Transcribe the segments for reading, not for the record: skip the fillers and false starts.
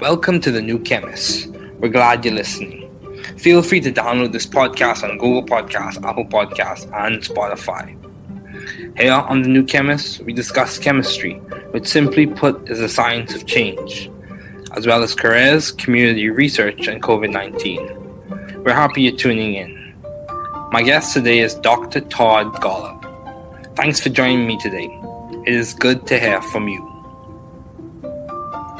Welcome to the new Chemist. We're glad you're listening. Feel free to download this podcast on Google Podcasts, Apple Podcasts, and Spotify. Here on the new Chemist, we discuss chemistry, which simply put is the science of change, as well as careers, community research, and COVID-19. We're happy you're tuning in. My guest today is Dr. Todd Golub. Thanks for joining me today. It is good to hear from you.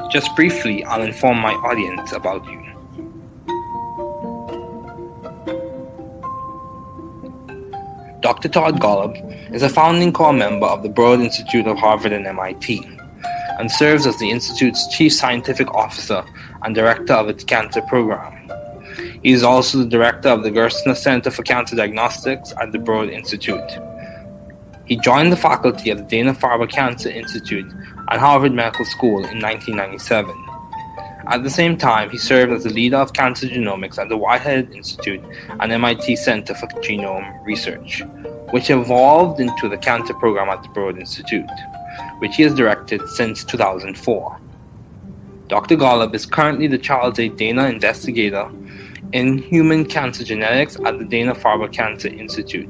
Just briefly, I'll inform my audience about you. Dr. Todd Golub is a founding core member of the Broad Institute of Harvard and MIT, and serves as the Institute's Chief Scientific Officer and Director of its Cancer Program. He is also the Director of the Gerstner Center for Cancer Diagnostics at the Broad Institute. He joined the faculty of the Dana-Farber Cancer Institute at Harvard Medical School in 1997. At the same time, he served as the leader of cancer genomics at the Whitehead Institute and MIT Center for Genome Research, which evolved into the cancer program at the Broad Institute, which he has directed since 2004. Dr. Golub is currently the Charles A. Dana Investigator in Human Cancer Genetics at the Dana-Farber Cancer Institute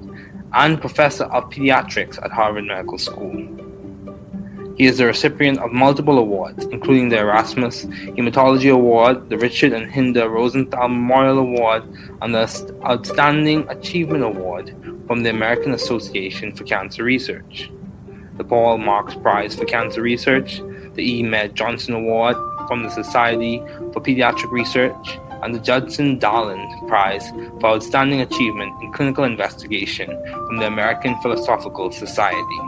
and Professor of Pediatrics at Harvard Medical School. He is the recipient of multiple awards, including the Erasmus Hematology Award, the Richard and Hinda Rosenthal Memorial Award, and the Outstanding Achievement Award from the American Association for Cancer Research, the Paul Marks Prize for Cancer Research, the E. Med Johnson Award from the Society for Pediatric Research, and the Judson Darland Prize for Outstanding Achievement in Clinical Investigation from the American Philosophical Society.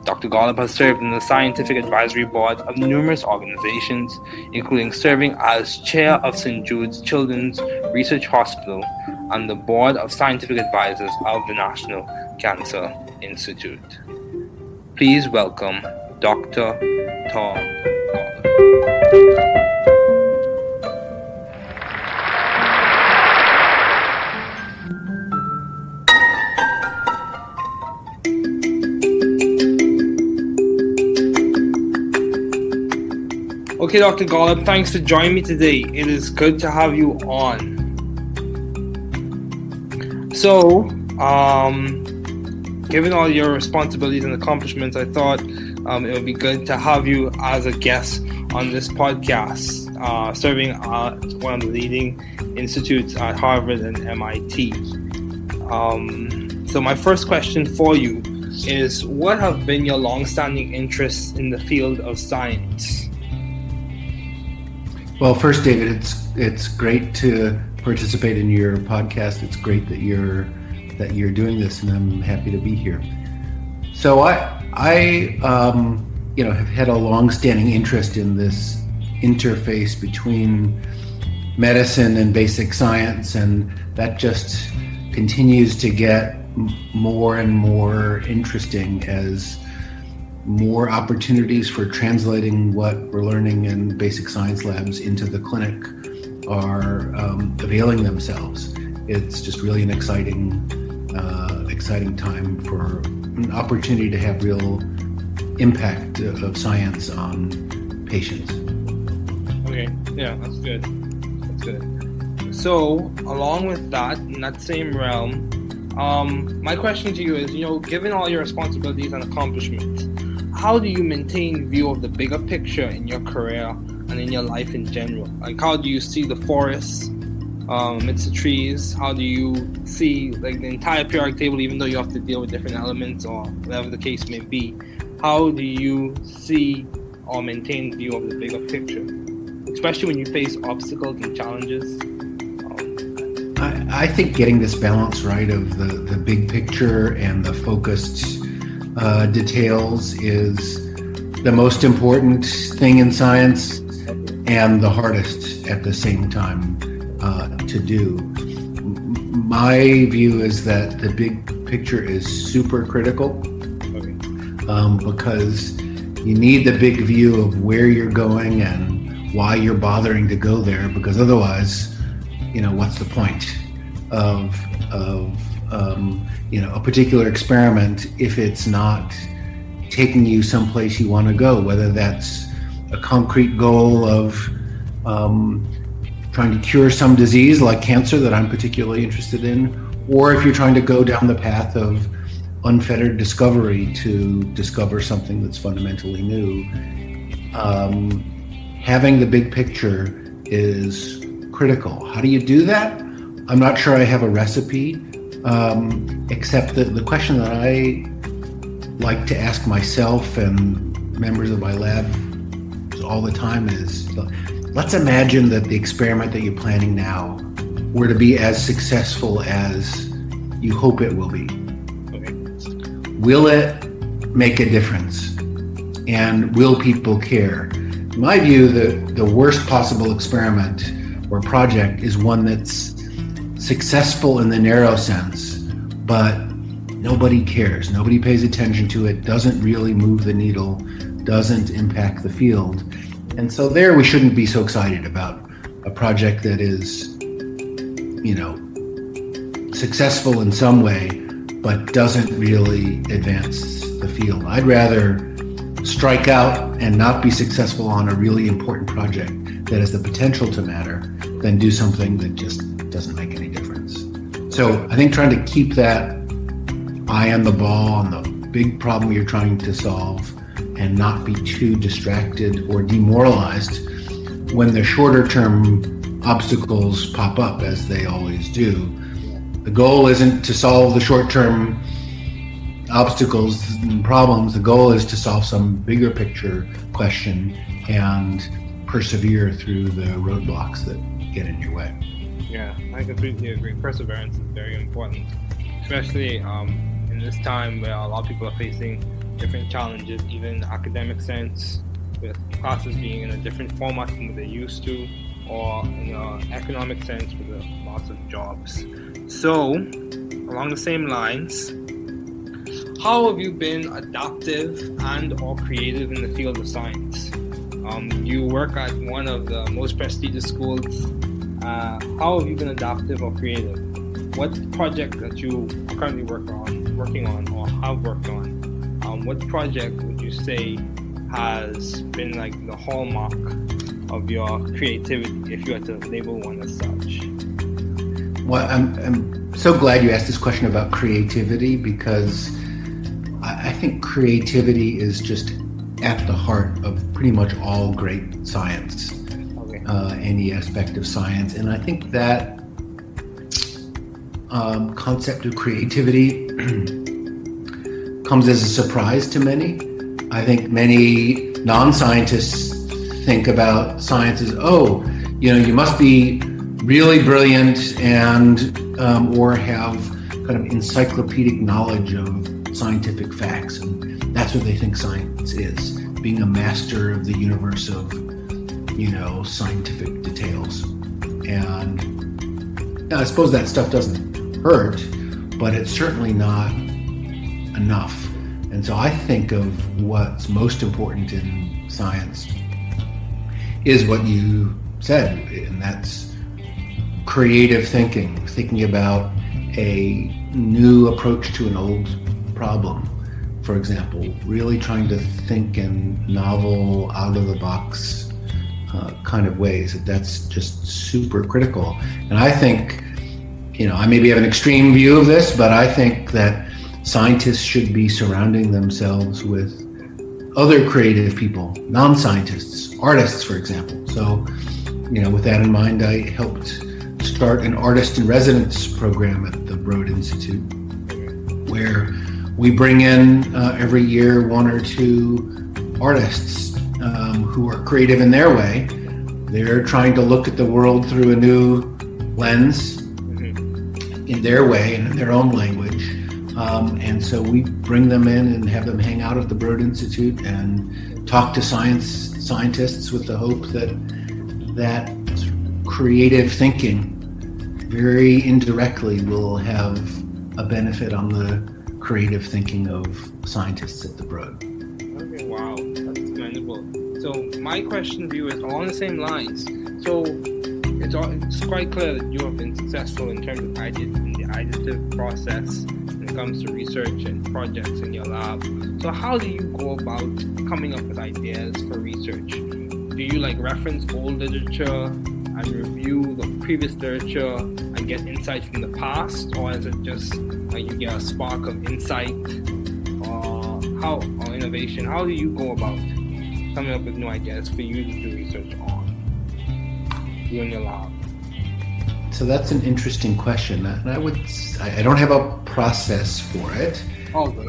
Dr. Golub has served in the Scientific Advisory Board of numerous organizations, including serving as Chair of St. Jude's Children's Research Hospital and the Board of Scientific Advisors of the National Cancer Institute. Please welcome Dr. Todd Golub. Okay, Dr. Golub, thanks for joining me today. It is good to have you on. So, given all your responsibilities and accomplishments, I thought it would be good to have you as a guest on this podcast, serving at one of the leading institutes at Harvard and MIT. So my first question for you is, what have been your long-standing interests in the field of science? Well, first, David, it's great to participate in your podcast. It's great that you're doing this, and I'm happy to be here. So I have had a long-standing interest in this interface between medicine and basic science, and that just continues to get more and more interesting as more opportunities for translating what we're learning in basic science labs into the clinic are availing themselves. It's just really an exciting time for an opportunity to have real impact of science on patients. Okay, yeah, that's good. That's good. So, along with that, in that same realm, my question to you is, given all your responsibilities and accomplishments, how do you maintain view of the bigger picture in your career and in your life in general? Like, how do you see the forests amidst the trees? How do you see the entire periodic table, even though you have to deal with different elements or whatever the case may be? How do you see or maintain view of the bigger picture, especially when you face obstacles and challenges? I think getting this balance right of the big picture and the focused details is the most important thing in science and the hardest at the same time to do. My view is that the big picture is super critical because you need the big view of where you're going and why you're bothering to go there, because otherwise, what's the point of a particular experiment if it's not taking you someplace you want to go, whether that's a concrete goal of trying to cure some disease like cancer that I'm particularly interested in, or if you're trying to go down the path of unfettered discovery to discover something that's fundamentally new. Having the big picture is critical. How do you do that? I'm not sure I have a recipe, except that the question that I like to ask myself and members of my lab all the time is, let's imagine that the experiment that you're planning now were to be as successful as you hope it will be. Okay. Will it make a difference? And will people care? In my view, the worst possible experiment or project is one that's successful in the narrow sense, but nobody cares. Nobody pays attention to it, doesn't really move the needle, doesn't impact the field. And so there we shouldn't be so excited about a project that is, successful in some way, but doesn't really advance the field. I'd rather strike out and not be successful on a really important project that has the potential to matter than do something that just doesn't make any difference. So I think trying to keep that eye on the ball on the big problem you're trying to solve and not be too distracted or demoralized when the shorter term obstacles pop up, as they always do. The goal isn't to solve the short term obstacles and problems. The goal is to solve some bigger picture question and persevere through the roadblocks that get in your way. Yeah, I completely agree. Perseverance is very important, especially in this time where a lot of people are facing different challenges, even in the academic sense, with classes being in a different format from what they used to, or in an economic sense with the loss of jobs. So, along the same lines, how have you been adaptive and or creative in the field of science? You work at one of the most prestigious schools. How have you been adaptive or creative? What project that you currently working on or have worked on, what project would you say has been like the hallmark of your creativity, if you had to label one as such? Well, I'm so glad you asked this question about creativity, because I think creativity is just at the heart of pretty much all great science, Okay. Any aspect of science. And I think that concept of creativity comes as a surprise to many. I think many non-scientists think about science as, you must be really brilliant and or have kind of encyclopedic knowledge of scientific facts, and that's what they think science is, being a master of the universe of scientific details. And I suppose that stuff doesn't hurt, but it's certainly not enough. And so I think of what's most important in science is what you said, and that's creative thinking about a new approach to an old problem. For example, really trying to think in novel, out-of-the-box kind of ways. That's just super critical. And I think, I maybe have an extreme view of this, but I think that scientists should be surrounding themselves with other creative people, non-scientists, artists, for example. So, with that in mind, I helped start an artist in residence program at the Broad Institute, where we bring in every year one or two artists who are creative in their way. They're trying to look at the world through a new lens in their way and in their own language. And so we bring them in and have them hang out at the Broad Institute and talk to scientists with the hope that creative thinking very indirectly will have a benefit on the creative thinking of scientists at the Broad. Okay, wow, that's commendable. So my question to you is along the same lines. So it's quite clear that you have been successful in terms of the additive process when it comes to research and projects in your lab. So how do you go about coming up with ideas for research? do you like reference old literature and review the previous literature and get insight from the past, or is it just like you get a spark of insight or innovation? How do you go about coming up with new ideas for you to do research on, you and your lab? So that's an interesting question, and I don't have a process for it. Oh, good.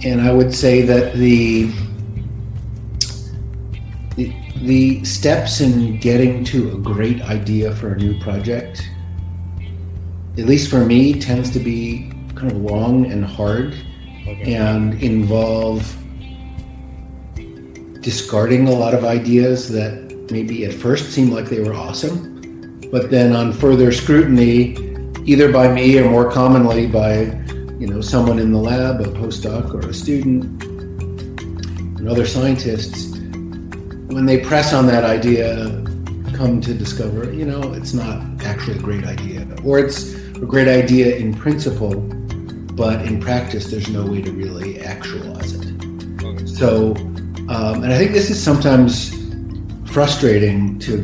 And I would say that the steps in getting to a great idea for a new project, at least for me, tends to be kind of long and hard, and involve discarding a lot of ideas that maybe at first seemed like they were awesome, but then on further scrutiny, either by me or more commonly by someone in the lab, a postdoc or a student, and other scientists, when they press on that idea, come to discover, it's not actually a great idea, or it's a great idea in principle, but in practice, there's no way to really actualize it. Okay. So, and I think this is sometimes frustrating to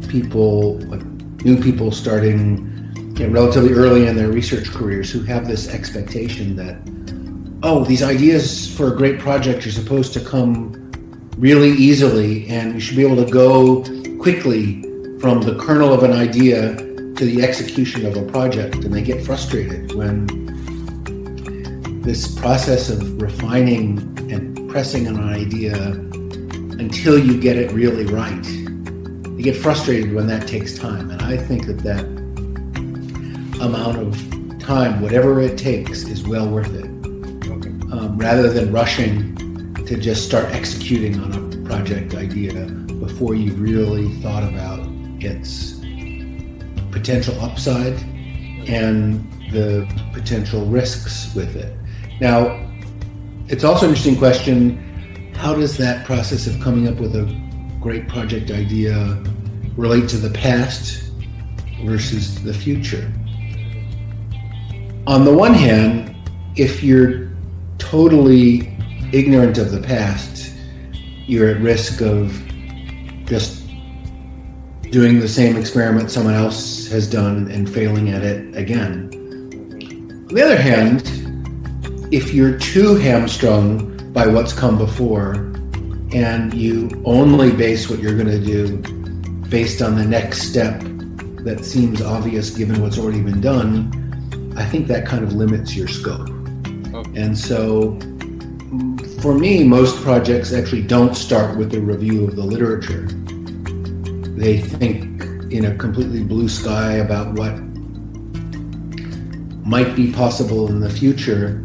people, like new people starting relatively early in their research careers, who have this expectation that, these ideas for a great project are supposed to come really easily, and you should be able to go quickly from the kernel of an idea to the execution of a project, and they get frustrated when this process of refining and pressing on an idea until you get it really right. You get frustrated when that takes time, and I think that amount of time, whatever it takes, is well worth it. Okay. Rather than rushing to just start executing on a project idea before you've really thought about its potential upside and the potential risks with it. Now, it's also an interesting question, how does that process of coming up with a great project idea relate to the past versus the future? On the one hand, if you're totally ignorant of the past, you're at risk of just doing the same experiment someone else has done and failing at it again. On the other hand, if you're too hamstrung by what's come before and you only base what you're going to do based on the next step that seems obvious given what's already been done, I think that kind of limits your scope. Okay. And so for me, most projects actually don't start with a review of the literature. They think in a completely blue sky about what might be possible in the future,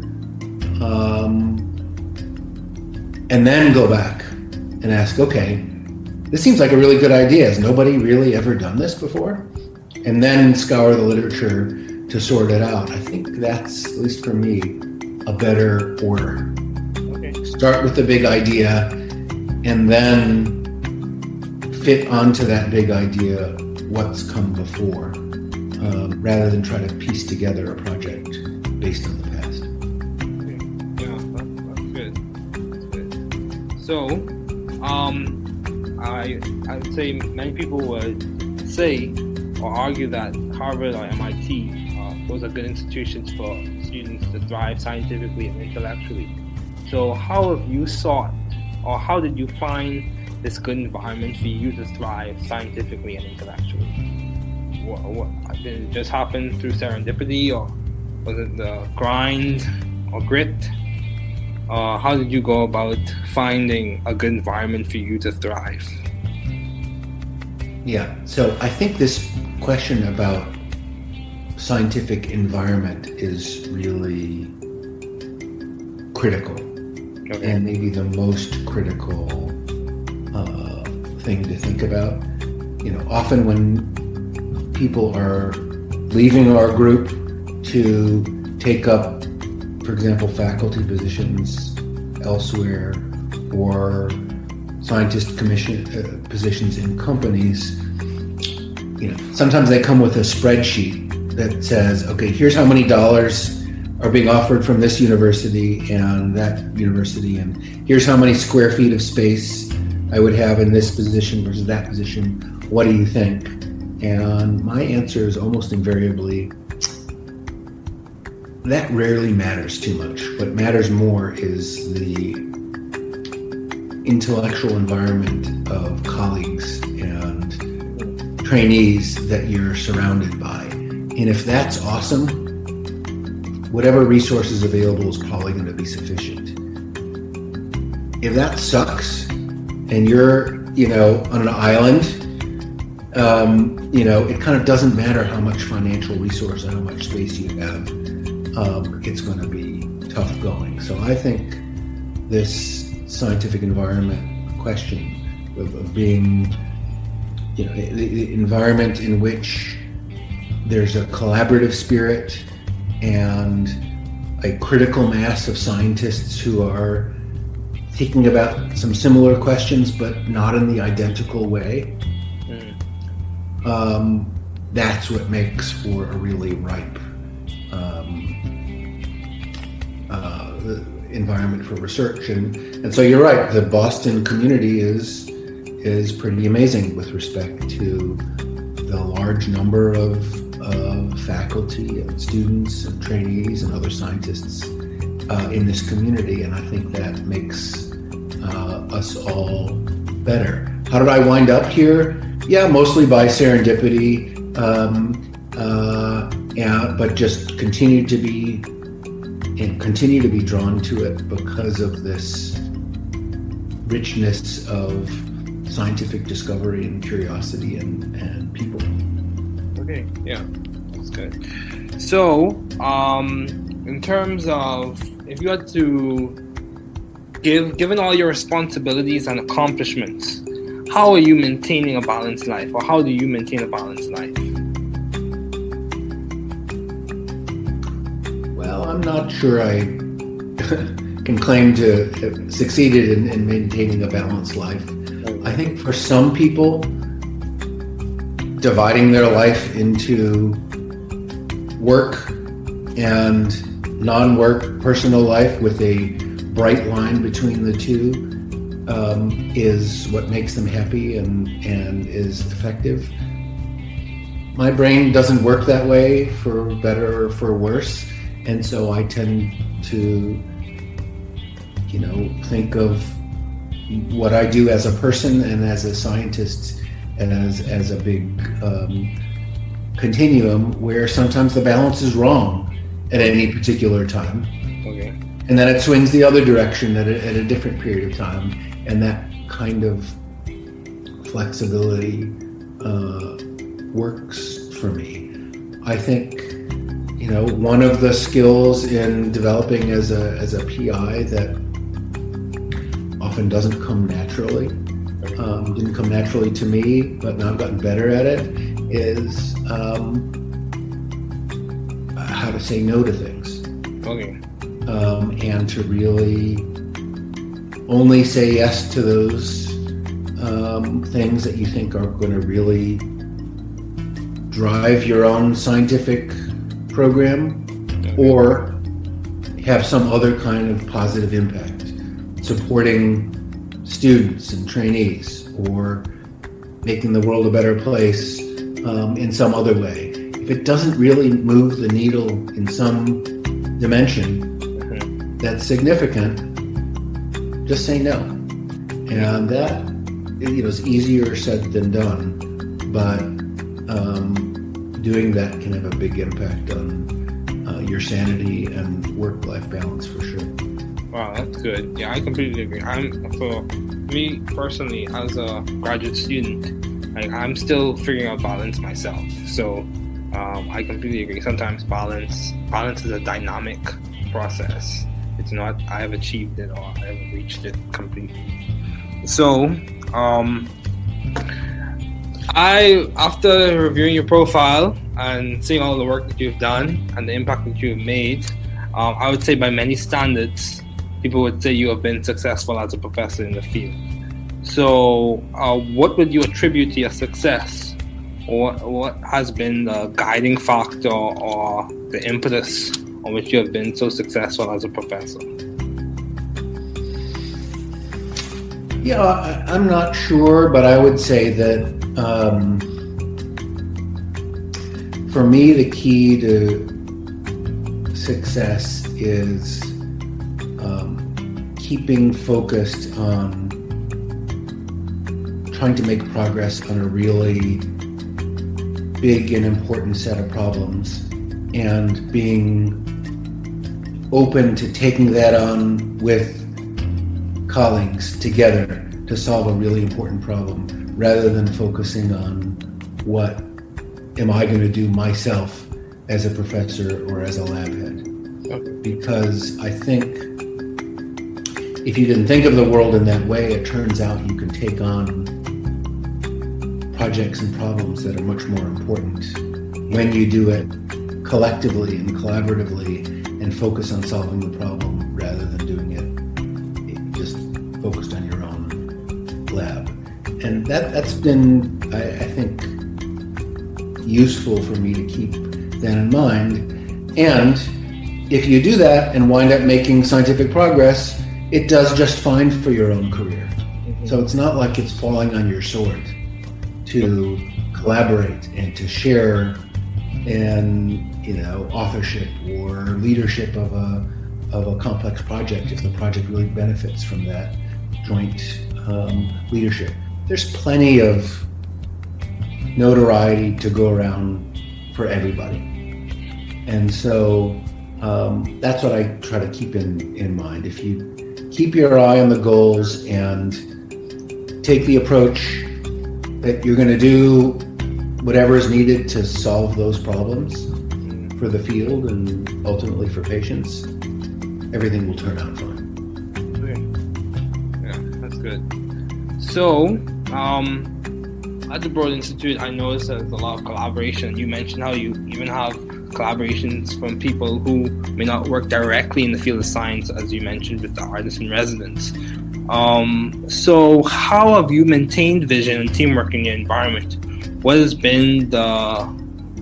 and then go back and ask, okay, this seems like a really good idea. Has nobody really ever done this before? And then scour the literature to sort it out. I think that's, at least for me, a better order. Okay. Start with the big idea and then fit onto that big idea what's come before, rather than try to piece together a project based on the past. Okay. Yeah, that's good. That's good. So, I would say many people would say or argue that Harvard or MIT, those are good institutions for students to thrive scientifically and intellectually. So how have you sought, or how did you find this good environment for you to thrive scientifically and intellectually? What did it just happen through serendipity, or was it the grind or grit? How did you go about finding a good environment for you to thrive? Yeah, so I think this question about scientific environment is really critical, Okay. and maybe the most critical thing to think about. Often when people are leaving our group to take up, for example, faculty positions elsewhere or scientist positions in companies, sometimes they come with a spreadsheet that says, okay, here's how many dollars are being offered from this university and that university, and here's how many square feet of space I would have in this position versus that position. What do you think? And my answer is almost invariably, that rarely matters too much. What matters more is the intellectual environment of colleagues and trainees that you're surrounded by. And if that's awesome, whatever resources available is probably going to be sufficient. If that sucks and you're, on an island, it kind of doesn't matter how much financial resource and how much space you have. It's going to be tough going. So I think this scientific environment question of being, the environment in which there's a collaborative spirit and a critical mass of scientists who are thinking about some similar questions, but not in the identical way. That's what makes for a really ripe environment for research. And so you're right, the Boston community is pretty amazing with respect to the large number of faculty and students and trainees and other scientists in this community, and I think that makes us all better. How did I wind up here? Yeah, mostly by serendipity, but just continue to be drawn to it because of this richness of scientific discovery and curiosity and people. Okay, yeah, that's good. So, in terms of, if you had to given all your responsibilities and accomplishments, how are you maintaining a balanced life, or how do you maintain a balanced life? Well, I'm not sure I can claim to have succeeded in maintaining a balanced life. I think for some people, dividing their life into work and non-work personal life with a bright line between the two is what makes them happy and is effective. My brain doesn't work that way, for better or for worse, and so I tend to think of what I do as a person and as a scientist as a big continuum where sometimes the balance is wrong at any particular time. Okay. And then it swings the other direction at a different period of time. And that kind of flexibility works for me. I think, one of the skills in developing as a PI that often doesn't come naturally, didn't come naturally to me, but now I've gotten better at it, is how to say no to things. Okay. And to really only say yes to those things that you think are going to really drive your own scientific program, or have some other kind of positive impact, supporting students and trainees, or making the world a better place in some other way. If it doesn't really move the needle in some dimension that's significant, just say no. And that is easier said than done, but doing that can have a big impact on your sanity and work-life balance for sure. Wow, that's good. Yeah, I completely agree. For me personally, as a graduate student, I'm still figuring out balance myself. So I completely agree. Sometimes balance is a dynamic process. It's not I have achieved it or I have reached it completely. So after reviewing your profile and seeing all the work that you've done and the impact that you've made, I would say by many standards, people would say you have been successful as a professor in the field. So what would you attribute to your success? Or what has been the guiding factor or the impetus on which you have been so successful as a professor? Yeah, I'm not sure, but I would say that for me, the key to success is keeping focused on trying to make progress on a really big and important set of problems, and being open to taking that on with colleagues together to solve a really important problem, rather than focusing on what am I going to do myself as a professor or as a lab head. Because I think if you didn't think of the world in that way, it turns out you can take on projects and problems that are much more important when you do it collectively and collaboratively and focus on solving the problem rather than doing it just focused on your own lab. And that's been, I think, useful for me to keep that in mind. And if you do that and wind up making scientific progress, it does just fine for your own career. So it's not like it's falling on your sword to collaborate and to share in, authorship or leadership of a complex project if the project really benefits from that joint leadership. There's plenty of notoriety to go around for everybody. And so that's what I try to keep in mind. If you keep your eye on the goals and take the approach that you're going to do whatever is needed to solve those problems for the field and ultimately for patients, everything will turn out fine. Okay. Yeah, that's good. So, at the Broad Institute, I noticed there's a lot of collaboration. You mentioned how you even have collaborations from people who may not work directly in the field of science, as you mentioned with the artists in residence. So how have you maintained vision and teamwork in your environment? What has been how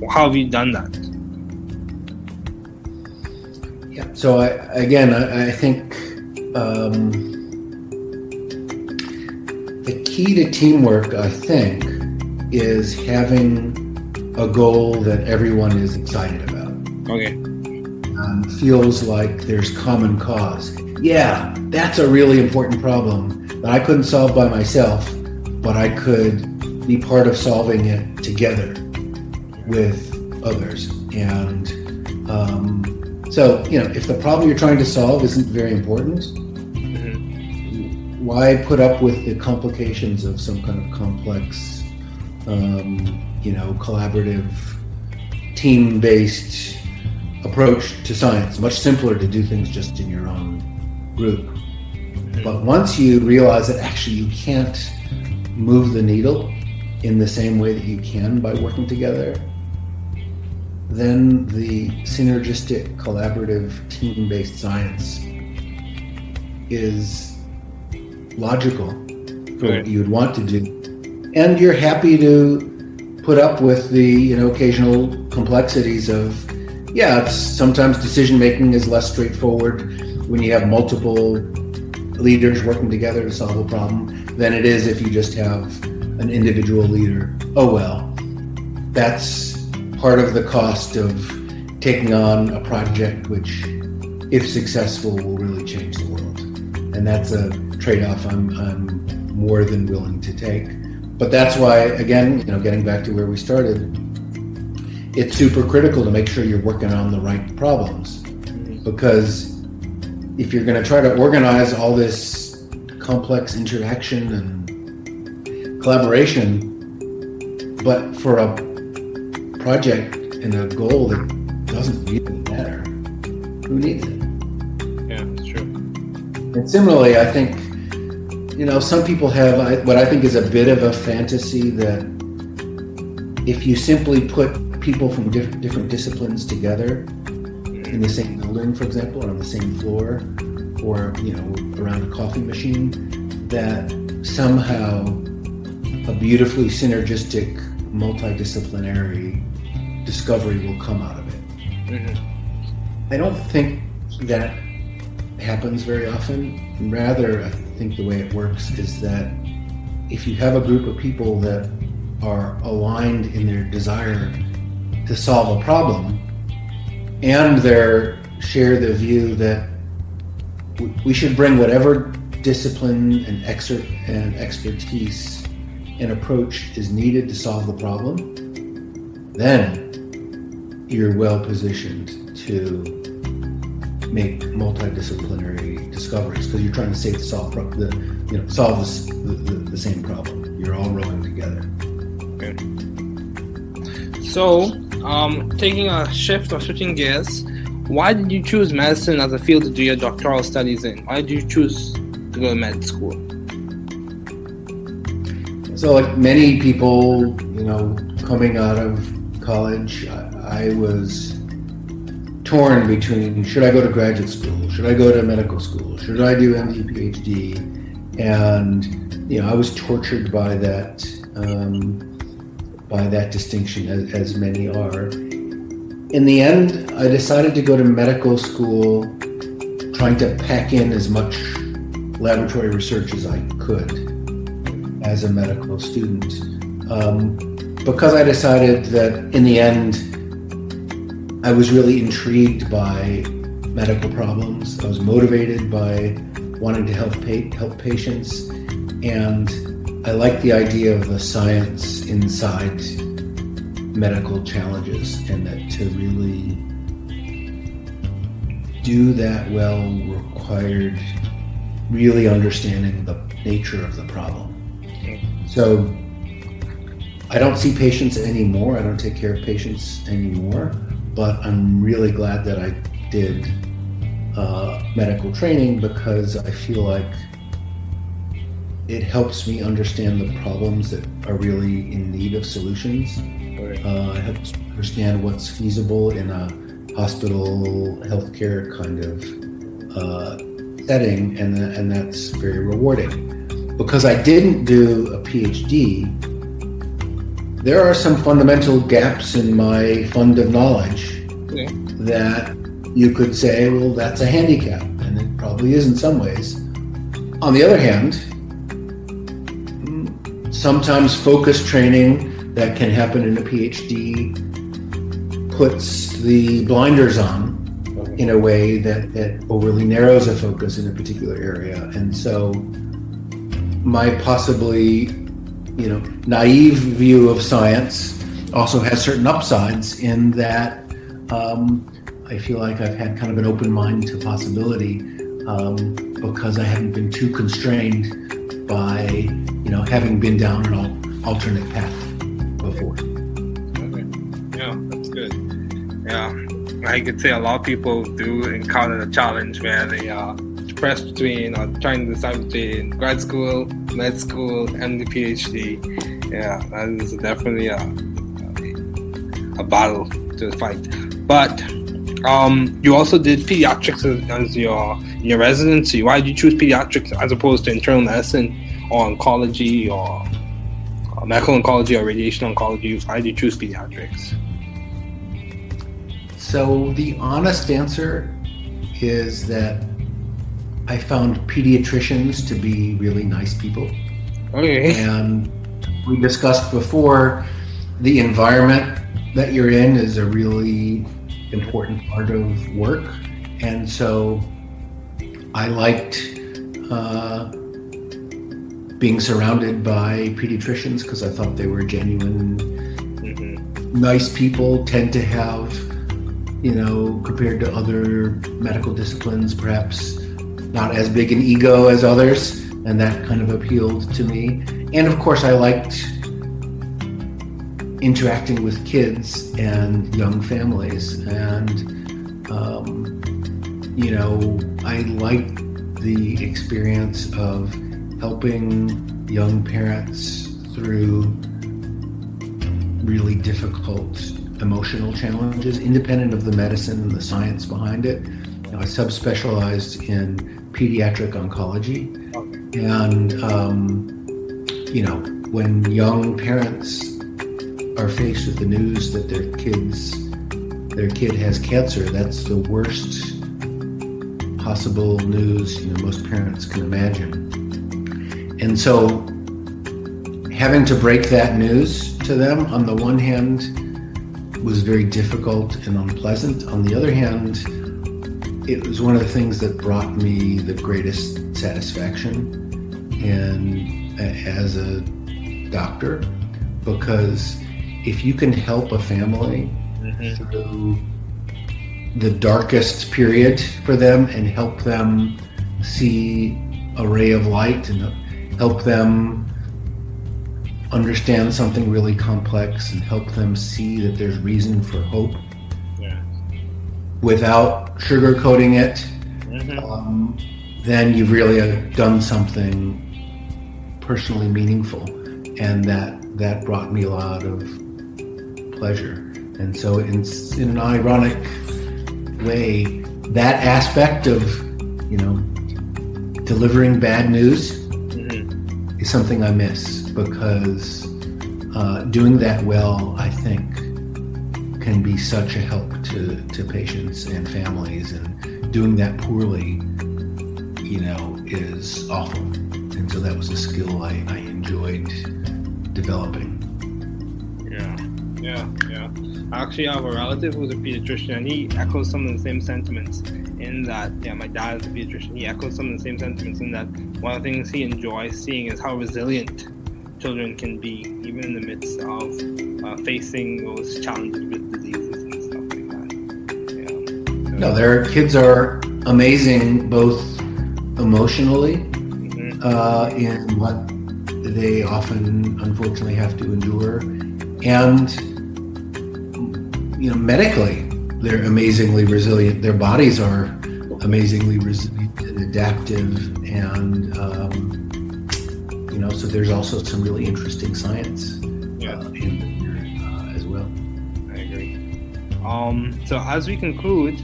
have you done that? Yeah, so I think the key to teamwork, I think, is having a goal that everyone is excited about. Okay. Feels like there's common cause. Yeah, that's a really important problem that I couldn't solve by myself, but I could be part of solving it together with others. And so, if the problem you're trying to solve isn't very important, why put up with the complications of some kind of complex, collaborative, team-based approach to science? Much simpler to do things just in your own group. But once you realize that actually you can't move the needle in the same way that you can by working together, then the synergistic, collaborative, team-based science is logical for what you would want to do. And you're happy to put up with the occasional complexities of, sometimes decision-making is less straightforward when you have multiple leaders working together to solve a problem than it is if you just have an individual leader. Oh well, that's part of the cost of taking on a project which, if successful, will really change the world. And that's a trade-off I'm more than willing to take. But that's why, again, getting back to where we started, it's super critical to make sure you're working on the right problems. Because if you're going to try to organize all this complex interaction and collaboration, but for a project and a goal that doesn't really matter, who needs it? Yeah, that's true. And similarly, I think, some people have what I think is a bit of a fantasy that if you simply put people from different disciplines together in the same building, for example, or on the same floor, or around a coffee machine, that somehow a beautifully synergistic, multidisciplinary discovery will come out of it. I don't think that happens very often. Rather, think the way it works is that if you have a group of people that are aligned in their desire to solve a problem, and share the view that we should bring whatever discipline and expertise and approach is needed to solve the problem, then you're well positioned to make multidisciplinary discoveries, because you're trying to solve the same problem. You're all rowing together. Okay. So, taking a shift or switching gears, why did you choose medicine as a field to do your doctoral studies in? Why did you choose to go to med school? So, like many people, coming out of college, I was torn between, should I go to graduate school? Should I go to medical school? Should I do MD, PhD? And, I was tortured by that distinction, as many are. In the end, I decided to go to medical school, trying to pack in as much laboratory research as I could as a medical student, because I decided that in the end, I was really intrigued by medical problems. I was motivated by wanting to help patients, and I liked the idea of the science inside medical challenges, and that to really do that well required really understanding the nature of the problem. So I don't see patients anymore. I don't take care of patients anymore, but I'm really glad that I did medical training, because I feel like it helps me understand the problems that are really in need of solutions. It helps me understand what's feasible in a hospital healthcare kind of setting, and that's very rewarding. Because I didn't do a PhD, there are some fundamental gaps in my fund of knowledge that you could say, well, that's a handicap, and it probably is in some ways. On the other hand, sometimes focused training that can happen in a PhD puts the blinders on in a way that overly narrows a focus in a particular area. And so my possibly, naive view of science also has certain upsides in that I feel like I've had kind of an open mind to possibility, because I haven't been too constrained by, having been down an alternate path before. Okay. Yeah, that's good. Yeah, I could say a lot of people do encounter the challenge where they are pressed between, or trying to decide between grad school, med school, and the PhD. Yeah, that is definitely a battle to fight. But you also did pediatrics as your residency. Why did you choose pediatrics as opposed to internal medicine or oncology or medical oncology or radiation oncology? Why did you choose pediatrics? So the honest answer is that I found pediatricians to be really nice people. Okay. And we discussed before, the environment that you're in is a really important part of work. And so I liked being surrounded by pediatricians, because I thought they were genuine, nice people, tend to have, compared to other medical disciplines, perhaps not as big an ego as others, and that kind of appealed to me. And of course, I liked interacting with kids and young families, and I liked the experience of helping young parents through really difficult emotional challenges, independent of the medicine and the science behind it. I subspecialized in pediatric oncology, and when young parents are faced with the news that their kid has cancer, that's the worst possible news most parents can imagine. And so having to break that news to them, on the one hand, was very difficult and unpleasant. On the other hand, it was one of the things that brought me the greatest satisfaction as a doctor, because if you can help a family through the darkest period for them and help them see a ray of light and help them understand something really complex and help them see that there's reason for hope without sugarcoating it, then you've really done something personally meaningful, and that brought me a lot of pleasure. And so in an ironic way, that aspect of, delivering bad news is something I miss, because doing that well, I think, can be such a help to patients and families, and doing that poorly, is awful. And so that was a skill I enjoyed developing. Yeah. I actually have a relative who's a pediatrician, and he echoes some of the same sentiments in that, my dad is a pediatrician, he echoes some of the same sentiments in that one of the things he enjoys seeing is how resilient children can be, even in the midst of facing those challenges with diseases and stuff like that. No, their kids are amazing, both emotionally, in what they often, unfortunately, have to endure, and medically, they're amazingly resilient. Their bodies are amazingly resilient and adaptive, and so there's also some really interesting science in there as well. I agree. So as we conclude,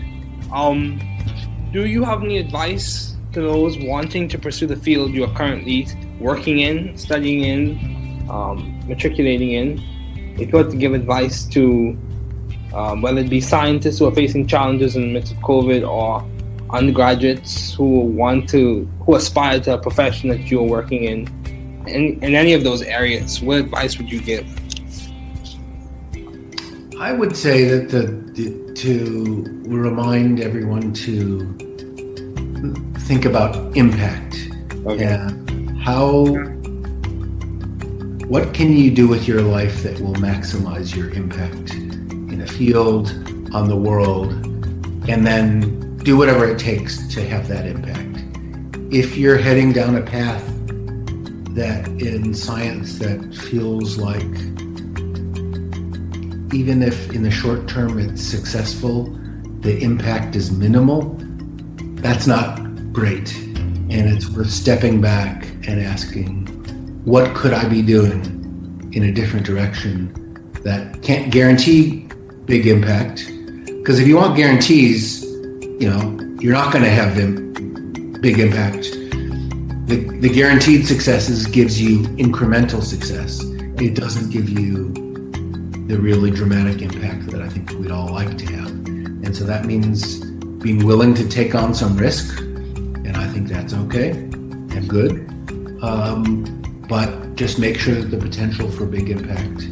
do you have any advice to those wanting to pursue the field you are currently working in, studying in, matriculating in? If you had to give advice to whether it be scientists who are facing challenges in the midst of COVID, or undergraduates who aspire to a profession that you're working in any of those areas, what advice would you give? I would say that to remind everyone to think about impact and what can you do with your life that will maximize your impact in a field, on the world, and then do whatever it takes to have that impact. If you're heading down a path that in science that feels like, even if in the short term it's successful, the impact is minimal, that's not great. And it's worth stepping back and asking, what could I be doing in a different direction that can't guarantee big impact? Because if you want guarantees, you're not going to have big impact. The guaranteed successes gives you incremental success. It doesn't give you the really dramatic impact that I think we'd all like to have. And so that means being willing to take on some risk, and I think that's okay and good. But just make sure that the potential for big impact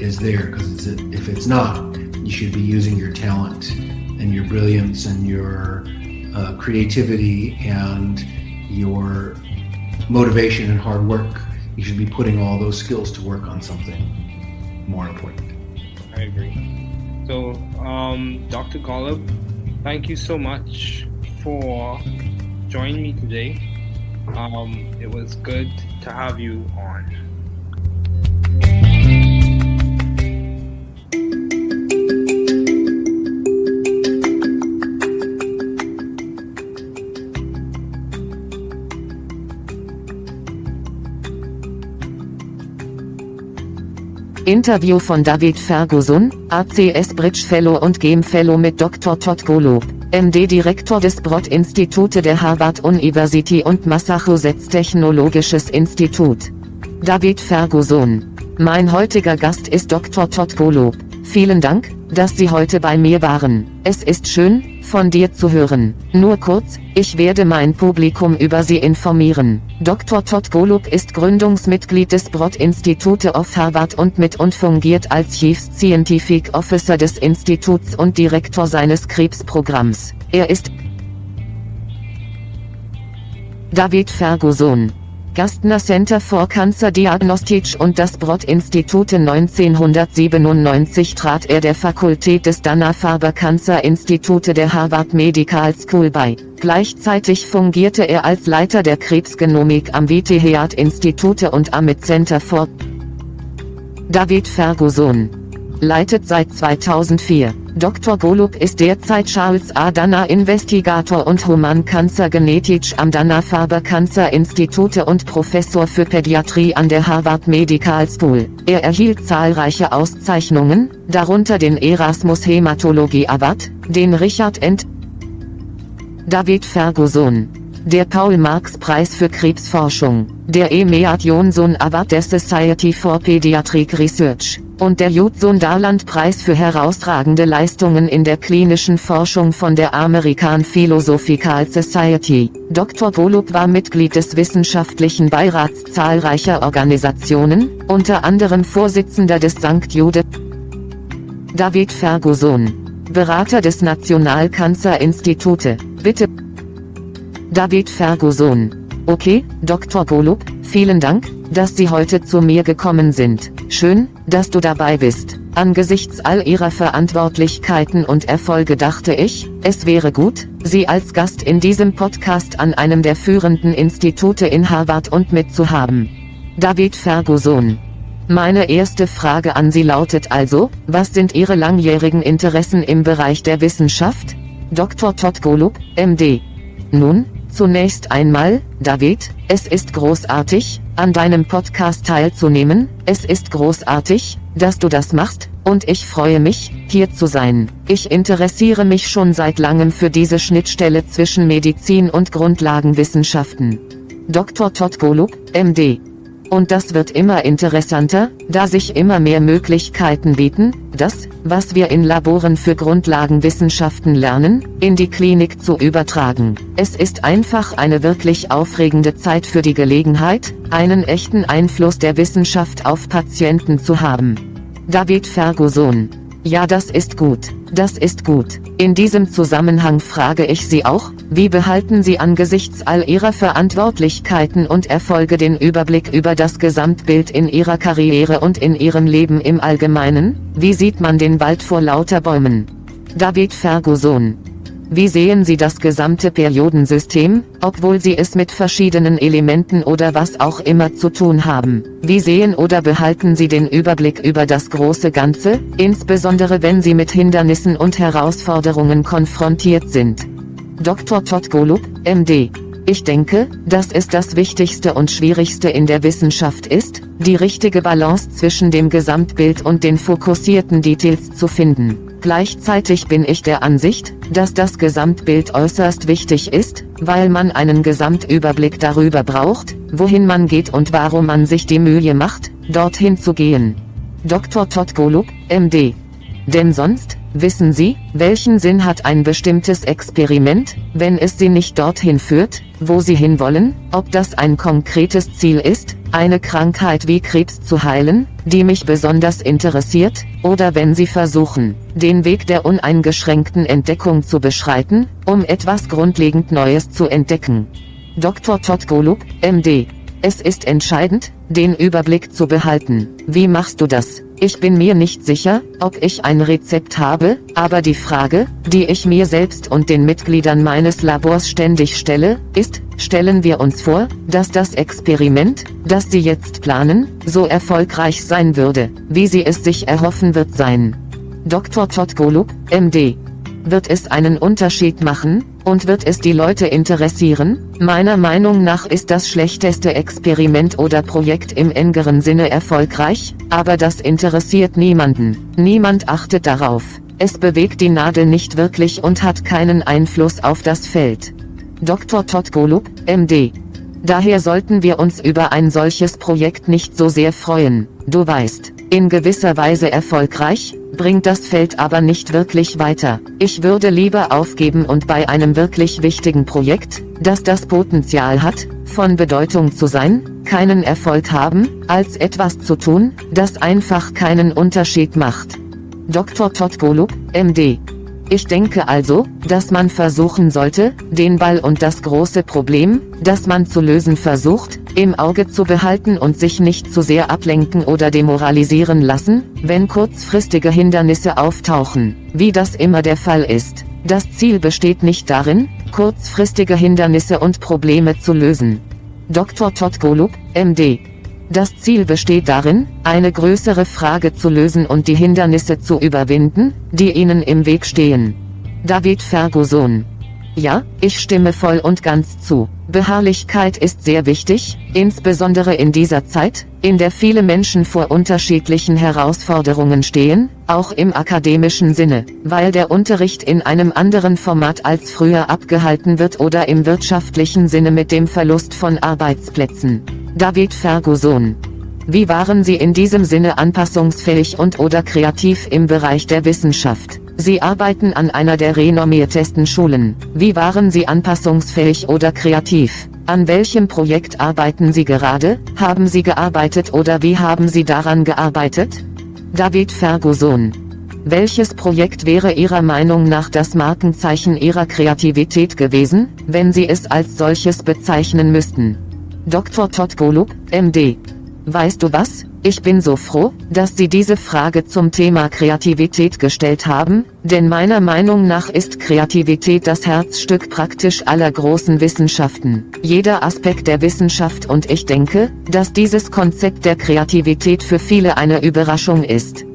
is there, because if it's not, you should be using your talent and your brilliance and your creativity and your motivation and hard work. You should be putting all those skills to work on something more important. I agree. So, Dr. Golub, thank you so much for joining me today. It was good to have you on. Interview von David Ferguson, ACS Bridge Fellow und Game Fellow mit Dr. Todd Golub, MD Direktor des Broad-Institute der Harvard University und Massachusetts Technologisches Institut. David Ferguson. Mein heutiger Gast ist Dr. Todd Golub. Vielen Dank, dass Sie heute bei mir waren. Es ist schön, von dir zu hören. Nur kurz, ich werde mein Publikum über Sie informieren. Dr. Todd Golub ist Gründungsmitglied des Broad Institute of Harvard und fungiert als Chief Scientific Officer des Instituts und Direktor seines Krebsprogramms. Er ist David Ferguson, Gastner Center for Cancer Diagnostics und das Broad Institute. 1997 trat er der Fakultät des Dana-Farber Cancer Institute der Harvard Medical School bei. Gleichzeitig fungierte er als Leiter der Krebsgenomik am VT Heart Institute und am Center for David Ferguson leitet seit 2004. Dr. Golub ist derzeit Charles A. Dana Investigator und Human Cancer Genetics am Dana-Farber Cancer Institute und Professor für Pädiatrie an der Harvard Medical School. Er erhielt zahlreiche Auszeichnungen, darunter den Erasmus Hämatologie Award, den Richard N. David Ferguson, der Paul-Marx-Preis für Krebsforschung, der Emead Johnson Award der Society for Pediatric Research und der Judson-Darland-Preis für herausragende Leistungen in der klinischen Forschung von der American Philosophical Society. Dr. Golub war Mitglied des wissenschaftlichen Beirats zahlreicher Organisationen, unter anderem Vorsitzender des St. Jude David Ferguson, Berater des National Cancer Institute. Bitte David Ferguson. Okay, Dr. Golub, vielen Dank, dass Sie heute zu mir gekommen sind. Schön, dass du dabei bist. Angesichts all Ihrer Verantwortlichkeiten und Erfolge dachte ich, es wäre gut, Sie als Gast in diesem Podcast an einem der führenden Institute in Harvard und mitzuhaben. David Ferguson. Meine erste Frage an Sie lautet also, was sind Ihre langjährigen Interessen im Bereich der Wissenschaft? Dr. Todd Golub, MD. Nun, zunächst einmal, David, es ist großartig, an deinem Podcast teilzunehmen, es ist großartig, dass du das machst, und ich freue mich, hier zu sein. Ich interessiere mich schon seit langem für diese Schnittstelle zwischen Medizin und Grundlagenwissenschaften. Dr. Todd Golub, MD. Und das wird immer interessanter, da sich immer mehr Möglichkeiten bieten, das, was wir in Laboren für Grundlagenwissenschaften lernen, in die Klinik zu übertragen. Es ist einfach eine wirklich aufregende Zeit für die Gelegenheit, einen echten Einfluss der Wissenschaft auf Patienten zu haben. David Ferguson. Ja, das ist gut. Das ist gut. In diesem Zusammenhang frage ich Sie auch, wie behalten Sie angesichts all Ihrer Verantwortlichkeiten und Erfolge den Überblick über das Gesamtbild in Ihrer Karriere und in Ihrem Leben im Allgemeinen? Wie sieht man den Wald vor lauter Bäumen? David Ferguson. Wie sehen Sie das gesamte Periodensystem, obwohl Sie es mit verschiedenen Elementen oder was auch immer zu tun haben? Wie sehen oder behalten Sie den Überblick über das große Ganze, insbesondere wenn Sie mit Hindernissen und Herausforderungen konfrontiert sind? Dr. Todd Golub, MD. Ich denke, dass es das Wichtigste und Schwierigste in der Wissenschaft ist, die richtige Balance zwischen dem Gesamtbild und den fokussierten Details zu finden. Gleichzeitig bin ich der Ansicht, dass das Gesamtbild äußerst wichtig ist, weil man einen Gesamtüberblick darüber braucht, wohin man geht und warum man sich die Mühe macht, dorthin zu gehen. Dr. Todd Golub, MD. Denn sonst, wissen Sie, welchen Sinn hat ein bestimmtes Experiment, wenn es Sie nicht dorthin führt, wo Sie hinwollen, ob das ein konkretes Ziel ist, eine Krankheit wie Krebs zu heilen, die mich besonders interessiert, oder wenn Sie versuchen, den Weg der uneingeschränkten Entdeckung zu beschreiten, um etwas grundlegend Neues zu entdecken. Dr. Todd Golub, MD. Es ist entscheidend, den Überblick zu behalten. Wie machst du das? Ich bin mir nicht sicher, ob ich ein Rezept habe, aber die Frage, die ich mir selbst und den Mitgliedern meines Labors ständig stelle, ist, stellen wir uns vor, dass das Experiment, das Sie jetzt planen, so erfolgreich sein würde, wie Sie es sich erhoffen wird sein. Dr. Todd Golub, MD. Wird es einen Unterschied machen, und wird es die Leute interessieren? Meiner Meinung nach ist das schlechteste Experiment oder Projekt im engeren Sinne erfolgreich, aber das interessiert niemanden. Niemand achtet darauf. Es bewegt die Nadel nicht wirklich und hat keinen Einfluss auf das Feld. Dr. Todd Golub, MD. Daher sollten wir uns über ein solches Projekt nicht so sehr freuen. Du weißt, in gewisser Weise erfolgreich, bringt das Feld aber nicht wirklich weiter. Ich würde lieber aufgeben und bei einem wirklich wichtigen Projekt, das das Potenzial hat, von Bedeutung zu sein, keinen Erfolg haben, als etwas zu tun, das einfach keinen Unterschied macht. Dr. Todd Golub, MD. Ich denke also, dass man versuchen sollte, den Ball und das große Problem, das man zu lösen versucht, im Auge zu behalten und sich nicht zu sehr ablenken oder demoralisieren lassen, wenn kurzfristige Hindernisse auftauchen, wie das immer der Fall ist. Das Ziel besteht nicht darin, kurzfristige Hindernisse und Probleme zu lösen. Dr. Todd Golub, MD. Das Ziel besteht darin, eine größere Frage zu lösen und die Hindernisse zu überwinden, die Ihnen im Weg stehen. David Ferguson. Ja, ich stimme voll und ganz zu. Beharrlichkeit ist sehr wichtig, insbesondere in dieser Zeit, in der viele Menschen vor unterschiedlichen Herausforderungen stehen, auch im akademischen Sinne, weil der Unterricht in einem anderen Format als früher abgehalten wird oder im wirtschaftlichen Sinne mit dem Verlust von Arbeitsplätzen. David Ferguson. Wie waren Sie in diesem Sinne anpassungsfähig und/oder kreativ im Bereich der Wissenschaft? Sie arbeiten an einer der renommiertesten Schulen. Wie waren Sie anpassungsfähig oder kreativ? An welchem Projekt arbeiten Sie gerade? Haben Sie gearbeitet oder wie haben Sie daran gearbeitet? David Ferguson. Welches Projekt wäre Ihrer Meinung nach das Markenzeichen Ihrer Kreativität gewesen, wenn Sie es als solches bezeichnen müssten? Dr. Todd Golub, MD. Weißt du was? Ich bin so froh, dass Sie diese Frage zum Thema Kreativität gestellt haben, denn meiner Meinung nach ist Kreativität das Herzstück praktisch aller großen Wissenschaften. Jeder Aspekt der Wissenschaft und ich denke, dass dieses Konzept der Kreativität für viele eine Überraschung ist.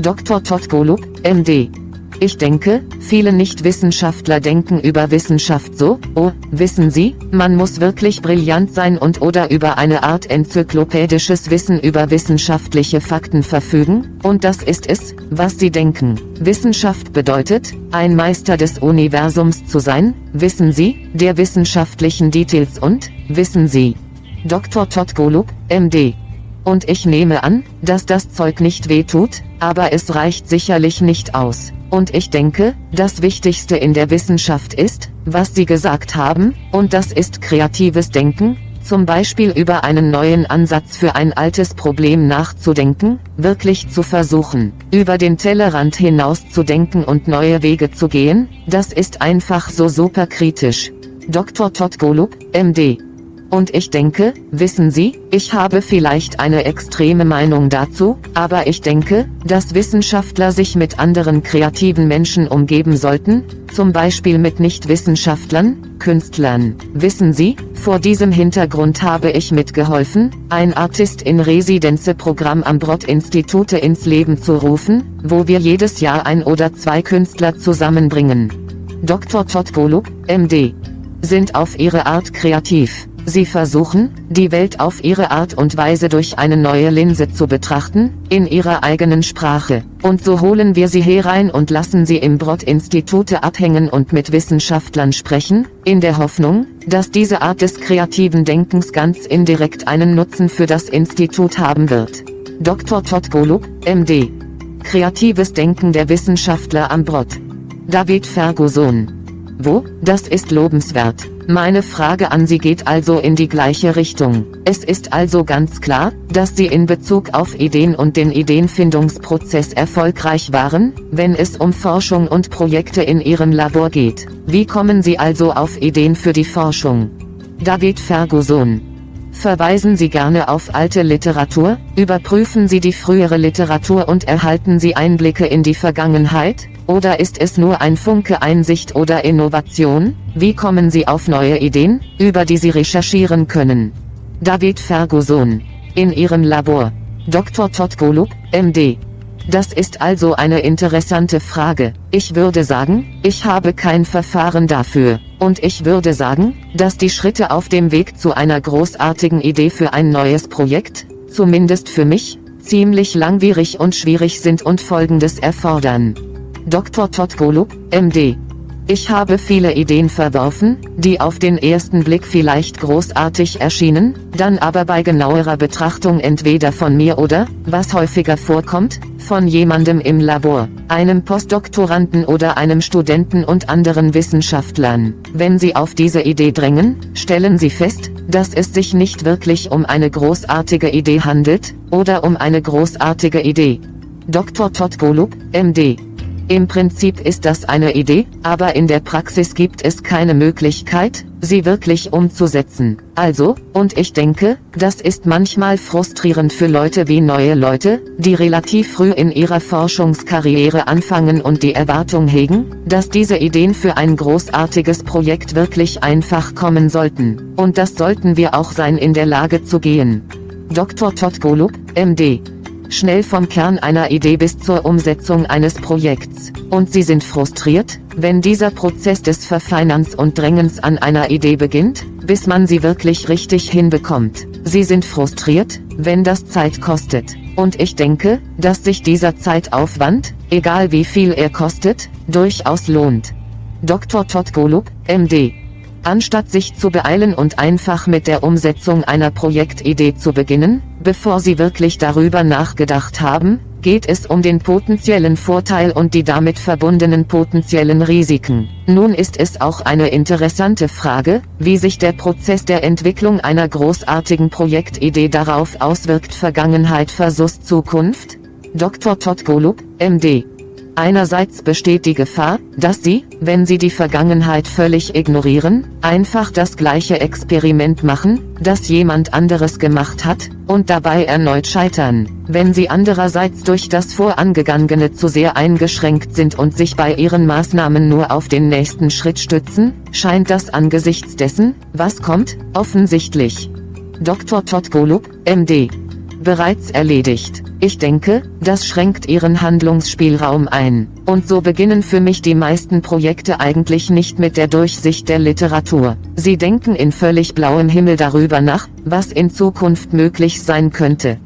Dr. Todd Golub, MD. Ich denke, viele Nichtwissenschaftler denken über Wissenschaft so, oh, wissen Sie, man muss wirklich brillant sein und/oder über eine Art enzyklopädisches Wissen über wissenschaftliche Fakten verfügen, und das ist es, was sie denken. Wissenschaft bedeutet, ein Meister des Universums zu sein, wissen Sie, der wissenschaftlichen Details und, wissen Sie. Dr. Todd Golub, MD. Und ich nehme an, dass das Zeug nicht wehtut, aber es reicht sicherlich nicht aus. Und ich denke, das Wichtigste in der Wissenschaft ist, was Sie gesagt haben, und das ist kreatives Denken, zum Beispiel über einen neuen Ansatz für ein altes Problem nachzudenken, wirklich zu versuchen, über den Tellerrand hinaus zu denken und neue Wege zu gehen, das ist einfach so super kritisch. Dr. Todd Golub, MD. Und ich denke, wissen Sie, ich habe vielleicht eine extreme Meinung dazu, aber ich denke, dass Wissenschaftler sich mit anderen kreativen Menschen umgeben sollten, zum Beispiel mit Nichtwissenschaftlern, Künstlern. Wissen Sie, vor diesem Hintergrund habe ich mitgeholfen, ein Artist-in-Residence-Programm am Broad-Institute ins Leben zu rufen, wo wir jedes Jahr 1 oder 2 Künstler zusammenbringen. Dr. Todd Golub, MD. Sind auf ihre Art kreativ. Sie versuchen, die Welt auf ihre Art und Weise durch eine neue Linse zu betrachten, in ihrer eigenen Sprache. Und so holen wir sie herein und lassen sie im Broad-Institute abhängen und mit Wissenschaftlern sprechen, in der Hoffnung, dass diese Art des kreativen Denkens ganz indirekt einen Nutzen für das Institut haben wird. Dr. Todd Golub, MD. Kreatives Denken der Wissenschaftler am Broad. David Ferguson. Wo? Das ist lobenswert. Meine Frage an Sie geht also in die gleiche Richtung. Es ist also ganz klar, dass Sie in Bezug auf Ideen und den Ideenfindungsprozess erfolgreich waren, wenn es um Forschung und Projekte in Ihrem Labor geht. Wie kommen Sie also auf Ideen für die Forschung? David Ferguson. Verweisen Sie gerne auf alte Literatur, überprüfen Sie die frühere Literatur und erhalten Sie Einblicke in die Vergangenheit? Oder ist es nur ein Funke Einsicht oder Innovation? Wie kommen Sie auf neue Ideen, über die Sie recherchieren können? David Ferguson. In Ihrem Labor. Dr. Todd Golub, MD. Das ist also eine interessante Frage. Ich würde sagen, ich habe kein Verfahren dafür. Und ich würde sagen, dass die Schritte auf dem Weg zu einer großartigen Idee für ein neues Projekt, zumindest für mich, ziemlich langwierig und schwierig sind und Folgendes erfordern. Dr. Todd Golub, MD. Ich habe viele Ideen verworfen, die auf den ersten Blick vielleicht großartig erschienen, dann aber bei genauerer Betrachtung entweder von mir oder, was häufiger vorkommt, von jemandem im Labor, einem Postdoktoranden oder einem Studenten und anderen Wissenschaftlern. Wenn sie auf diese Idee drängen, stellen sie fest, dass es sich nicht wirklich um eine großartige Idee handelt, oder um eine großartige Idee. Dr. Todd Golub, MD. Im Prinzip ist das eine Idee, aber in der Praxis gibt es keine Möglichkeit, sie wirklich umzusetzen. Also, und ich denke, das ist manchmal frustrierend für Leute wie neue Leute, die relativ früh in ihrer Forschungskarriere anfangen und die Erwartung hegen, dass diese Ideen für ein großartiges Projekt wirklich einfach kommen sollten. Und das sollten wir auch sein, in der Lage zu gehen. Dr. Todd Golub, MD. Schnell vom Kern einer Idee bis zur Umsetzung eines Projekts. Und Sie sind frustriert, wenn dieser Prozess des Verfeinerns und Drängens an einer Idee beginnt, bis man sie wirklich richtig hinbekommt. Sie sind frustriert, wenn das Zeit kostet. Und ich denke, dass sich dieser Zeitaufwand, egal wie viel er kostet, durchaus lohnt. Dr. Todd Golub, MD. Anstatt sich zu beeilen und einfach mit der Umsetzung einer Projektidee zu beginnen, bevor Sie wirklich darüber nachgedacht haben, geht es um den potenziellen Vorteil und die damit verbundenen potenziellen Risiken. Nun ist es auch eine interessante Frage, wie sich der Prozess der Entwicklung einer großartigen Projektidee darauf auswirkt. Vergangenheit versus Zukunft? Dr. Todd Golub, MD. Einerseits besteht die Gefahr, dass Sie, wenn Sie die Vergangenheit völlig ignorieren, einfach das gleiche Experiment machen, das jemand anderes gemacht hat, und dabei erneut scheitern. Wenn Sie andererseits durch das Vorangegangene zu sehr eingeschränkt sind und sich bei Ihren Maßnahmen nur auf den nächsten Schritt stützen, scheint das angesichts dessen, was kommt, offensichtlich. Dr. Todd Golub, MD. Bereits erledigt. Ich denke, das schränkt Ihren Handlungsspielraum ein. Und so beginnen für mich die meisten Projekte eigentlich nicht mit der Durchsicht der Literatur. Sie denken in völlig blauem Himmel darüber nach, was in Zukunft möglich sein könnte.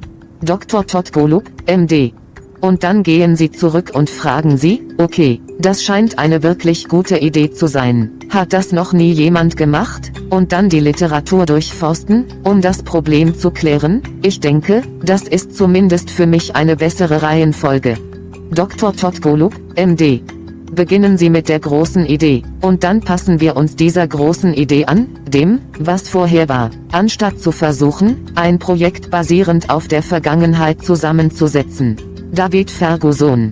Dr. Todd Golub, MD. Und dann gehen Sie zurück und fragen Sie, okay, das scheint eine wirklich gute Idee zu sein. Hat das noch nie jemand gemacht? Und dann die Literatur durchforsten, um das Problem zu klären? Ich denke, das ist zumindest für mich eine bessere Reihenfolge. Dr. Todd Golub, MD. Beginnen Sie mit der großen Idee, und dann passen wir uns dieser großen Idee an, dem, was vorher war, anstatt zu versuchen, ein Projekt basierend auf der Vergangenheit zusammenzusetzen. David Ferguson.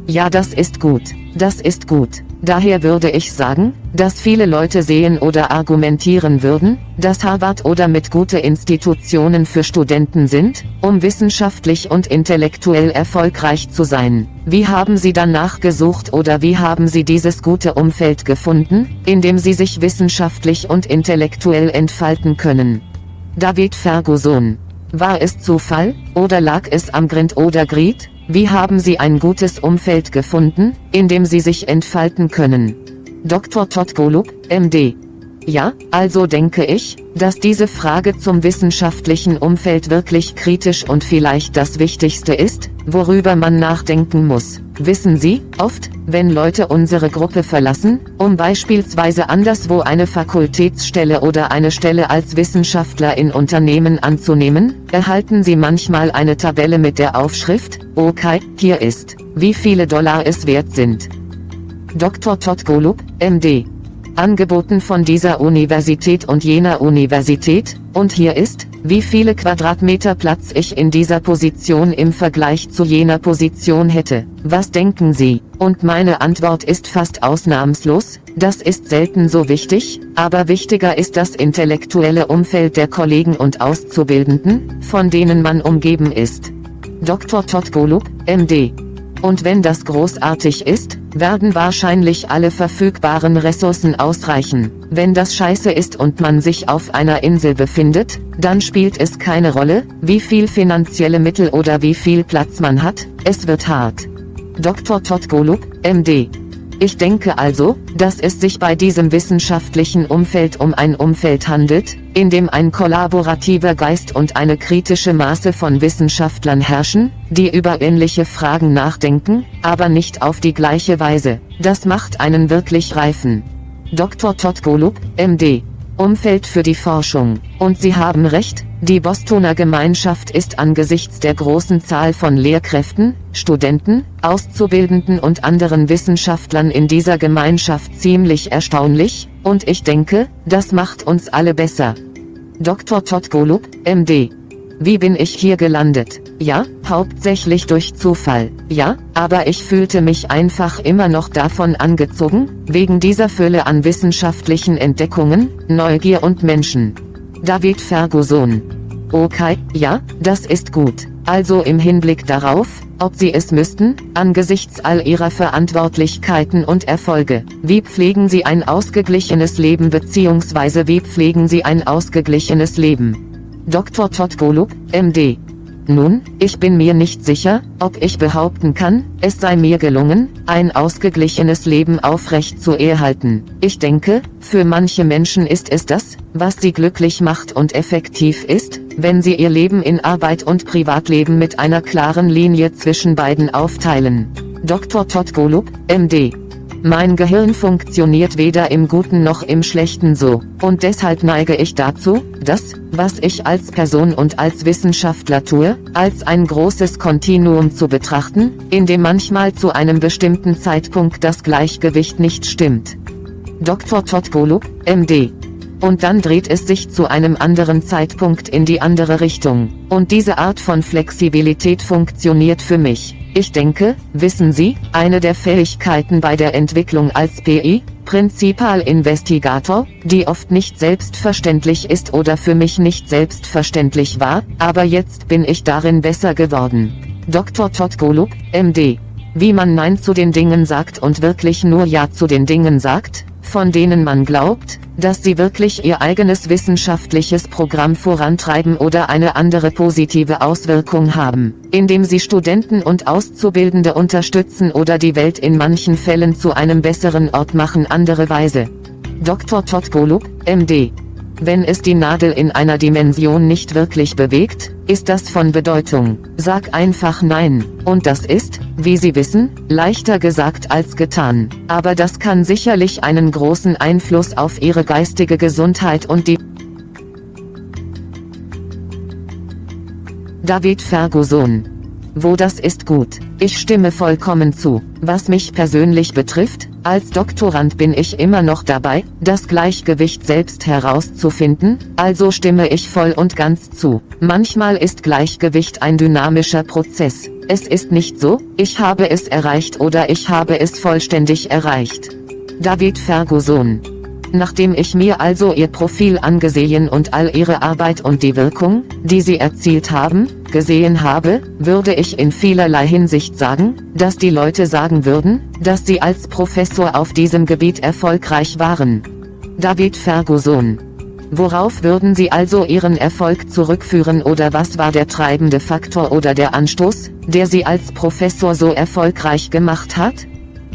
Ja, das ist gut. Das ist gut. Daher würde ich sagen, dass viele Leute sehen oder argumentieren würden, dass Harvard oder mit gute Institutionen für Studenten sind, um wissenschaftlich und intellektuell erfolgreich zu sein. Wie haben Sie danach gesucht oder wie haben Sie dieses gute Umfeld gefunden, in dem Sie sich wissenschaftlich und intellektuell entfalten können? David Ferguson. War es Zufall, oder lag es am Grind oder Greed? Wie haben Sie ein gutes Umfeld gefunden, in dem Sie sich entfalten können? Dr. Todd Golub, MD. Ja, also denke ich, dass diese Frage zum wissenschaftlichen Umfeld wirklich kritisch und vielleicht das Wichtigste ist, worüber man nachdenken muss. Wissen Sie, oft, wenn Leute unsere Gruppe verlassen, um beispielsweise anderswo eine Fakultätsstelle oder eine Stelle als Wissenschaftler in Unternehmen anzunehmen, erhalten sie manchmal eine Tabelle mit der Aufschrift, okay, hier ist, wie viele Dollar es wert sind. Dr. Todd Golub, MD. Angeboten von dieser Universität und jener Universität, und hier ist, wie viele Quadratmeter Platz ich in dieser Position im Vergleich zu jener Position hätte. Was denken Sie? Und meine Antwort ist fast ausnahmslos, das ist selten so wichtig, aber wichtiger ist das intellektuelle Umfeld der Kollegen und Auszubildenden, von denen man umgeben ist. Dr. Todd Golub, MD. Und wenn das großartig ist, werden wahrscheinlich alle verfügbaren Ressourcen ausreichen. Wenn das scheiße ist und man sich auf einer Insel befindet, dann spielt es keine Rolle, wie viel finanzielle Mittel oder wie viel Platz man hat, es wird hart. Dr. Todd Golub, MD. Ich denke also, dass es sich bei diesem wissenschaftlichen Umfeld um ein Umfeld handelt, in dem ein kollaborativer Geist und eine kritische Masse von Wissenschaftlern herrschen, die über ähnliche Fragen nachdenken, aber nicht auf die gleiche Weise. Das macht einen wirklich reifen Dr. Todd Golub, MD. Umfeld für die Forschung. Und Sie haben recht, die Bostoner Gemeinschaft ist angesichts der großen Zahl von Lehrkräften, Studenten, Auszubildenden und anderen Wissenschaftlern in dieser Gemeinschaft ziemlich erstaunlich, und ich denke, das macht uns alle besser. Dr. Todd Golub, MD. Wie bin ich hier gelandet? Ja, hauptsächlich durch Zufall. Ja, aber ich fühlte mich einfach immer noch davon angezogen, wegen dieser Fülle an wissenschaftlichen Entdeckungen, Neugier und Menschen. David Ferguson. Okay, ja, das ist gut. Also im Hinblick darauf, ob Sie es müssten, angesichts all Ihrer Verantwortlichkeiten und Erfolge. Wie pflegen Sie ein ausgeglichenes Leben bzw. wie pflegen Sie ein ausgeglichenes Leben? Dr. Todd Golub, MD. Nun, ich bin mir nicht sicher, ob ich behaupten kann, es sei mir gelungen, ein ausgeglichenes Leben aufrecht zu erhalten. Ich denke, für manche Menschen ist es das, was sie glücklich macht und effektiv ist, wenn sie ihr Leben in Arbeit und Privatleben mit einer klaren Linie zwischen beiden aufteilen. Dr. Todd Golub, MD. Mein Gehirn funktioniert weder im Guten noch im Schlechten so, und deshalb neige ich dazu, das, was ich als Person und als Wissenschaftler tue, als ein großes Kontinuum zu betrachten, in dem manchmal zu einem bestimmten Zeitpunkt das Gleichgewicht nicht stimmt. Dr. Todd Golub, MD. Und dann dreht es sich zu einem anderen Zeitpunkt in die andere Richtung, und diese Art von Flexibilität funktioniert für mich. Ich denke, wissen Sie, eine der Fähigkeiten bei der Entwicklung als PI, Principal Investigator, die oft nicht selbstverständlich ist oder für mich nicht selbstverständlich war, aber jetzt bin ich darin besser geworden. Dr. Todd Golub, MD. Wie man Nein zu den Dingen sagt und wirklich nur Ja zu den Dingen sagt, von denen man glaubt, dass sie wirklich ihr eigenes wissenschaftliches Programm vorantreiben oder eine andere positive Auswirkung haben, indem sie Studenten und Auszubildende unterstützen oder die Welt in manchen Fällen zu einem besseren Ort machen. Andere Weise. Dr. Todd Golub, MD. Wenn es die Nadel in einer Dimension nicht wirklich bewegt, ist das von Bedeutung. Sag einfach Nein. Und das ist, wie Sie wissen, leichter gesagt als getan. Aber das kann sicherlich einen großen Einfluss auf Ihre geistige Gesundheit und die... David Ferguson. Wo das ist gut. Ich stimme vollkommen zu. Was mich persönlich betrifft, als Doktorand bin ich immer noch dabei, das Gleichgewicht selbst herauszufinden, also stimme ich voll und ganz zu. Manchmal ist Gleichgewicht ein dynamischer Prozess. Es ist nicht so, ich habe es erreicht oder ich habe es vollständig erreicht. David Ferguson. Nachdem ich mir also Ihr Profil angesehen und all Ihre Arbeit und die Wirkung, die Sie erzielt haben, gesehen habe, würde ich in vielerlei Hinsicht sagen, dass die Leute sagen würden, dass Sie als Professor auf diesem Gebiet erfolgreich waren. David Ferguson. Worauf würden Sie also Ihren Erfolg zurückführen oder was war der treibende Faktor oder der Anstoß, der Sie als Professor so erfolgreich gemacht hat?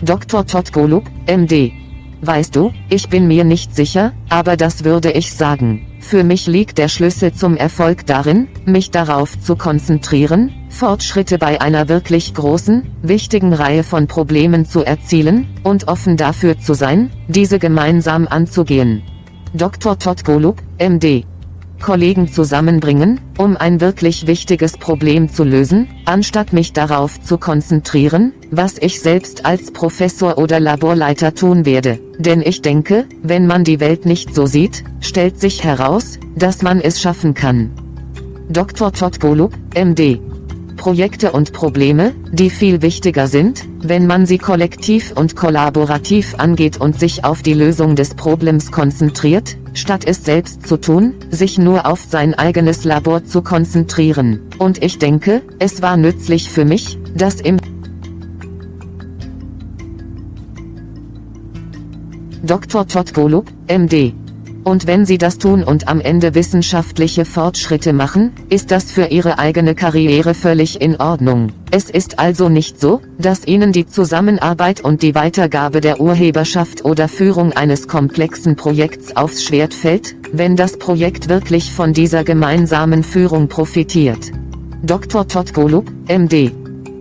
Dr. Todd Golub, MD. Weißt du, ich bin mir nicht sicher, aber das würde ich sagen. Für mich liegt der Schlüssel zum Erfolg darin, mich darauf zu konzentrieren, Fortschritte bei einer wirklich großen, wichtigen Reihe von Problemen zu erzielen, und offen dafür zu sein, diese gemeinsam anzugehen. Dr. Todd Golub, MD. Kollegen zusammenbringen, um ein wirklich wichtiges Problem zu lösen, anstatt mich darauf zu konzentrieren, was ich selbst als Professor oder Laborleiter tun werde. Denn ich denke, wenn man die Welt nicht so sieht, stellt sich heraus, dass man es schaffen kann. Dr. Todd Golub, MD. Projekte und Probleme, die viel wichtiger sind, wenn man sie kollektiv und kollaborativ angeht und sich auf die Lösung des Problems konzentriert, statt es selbst zu tun, sich nur auf sein eigenes Labor zu konzentrieren. Und ich denke, es war nützlich für mich, das im Dr. Todd Golub, MD. Und wenn Sie das tun und am Ende wissenschaftliche Fortschritte machen, ist das für Ihre eigene Karriere völlig in Ordnung. Es ist also nicht so, dass Ihnen die Zusammenarbeit und die Weitergabe der Urheberschaft oder Führung eines komplexen Projekts aufs Schwert fällt, wenn das Projekt wirklich von dieser gemeinsamen Führung profitiert. Dr. Todd Golub, MD.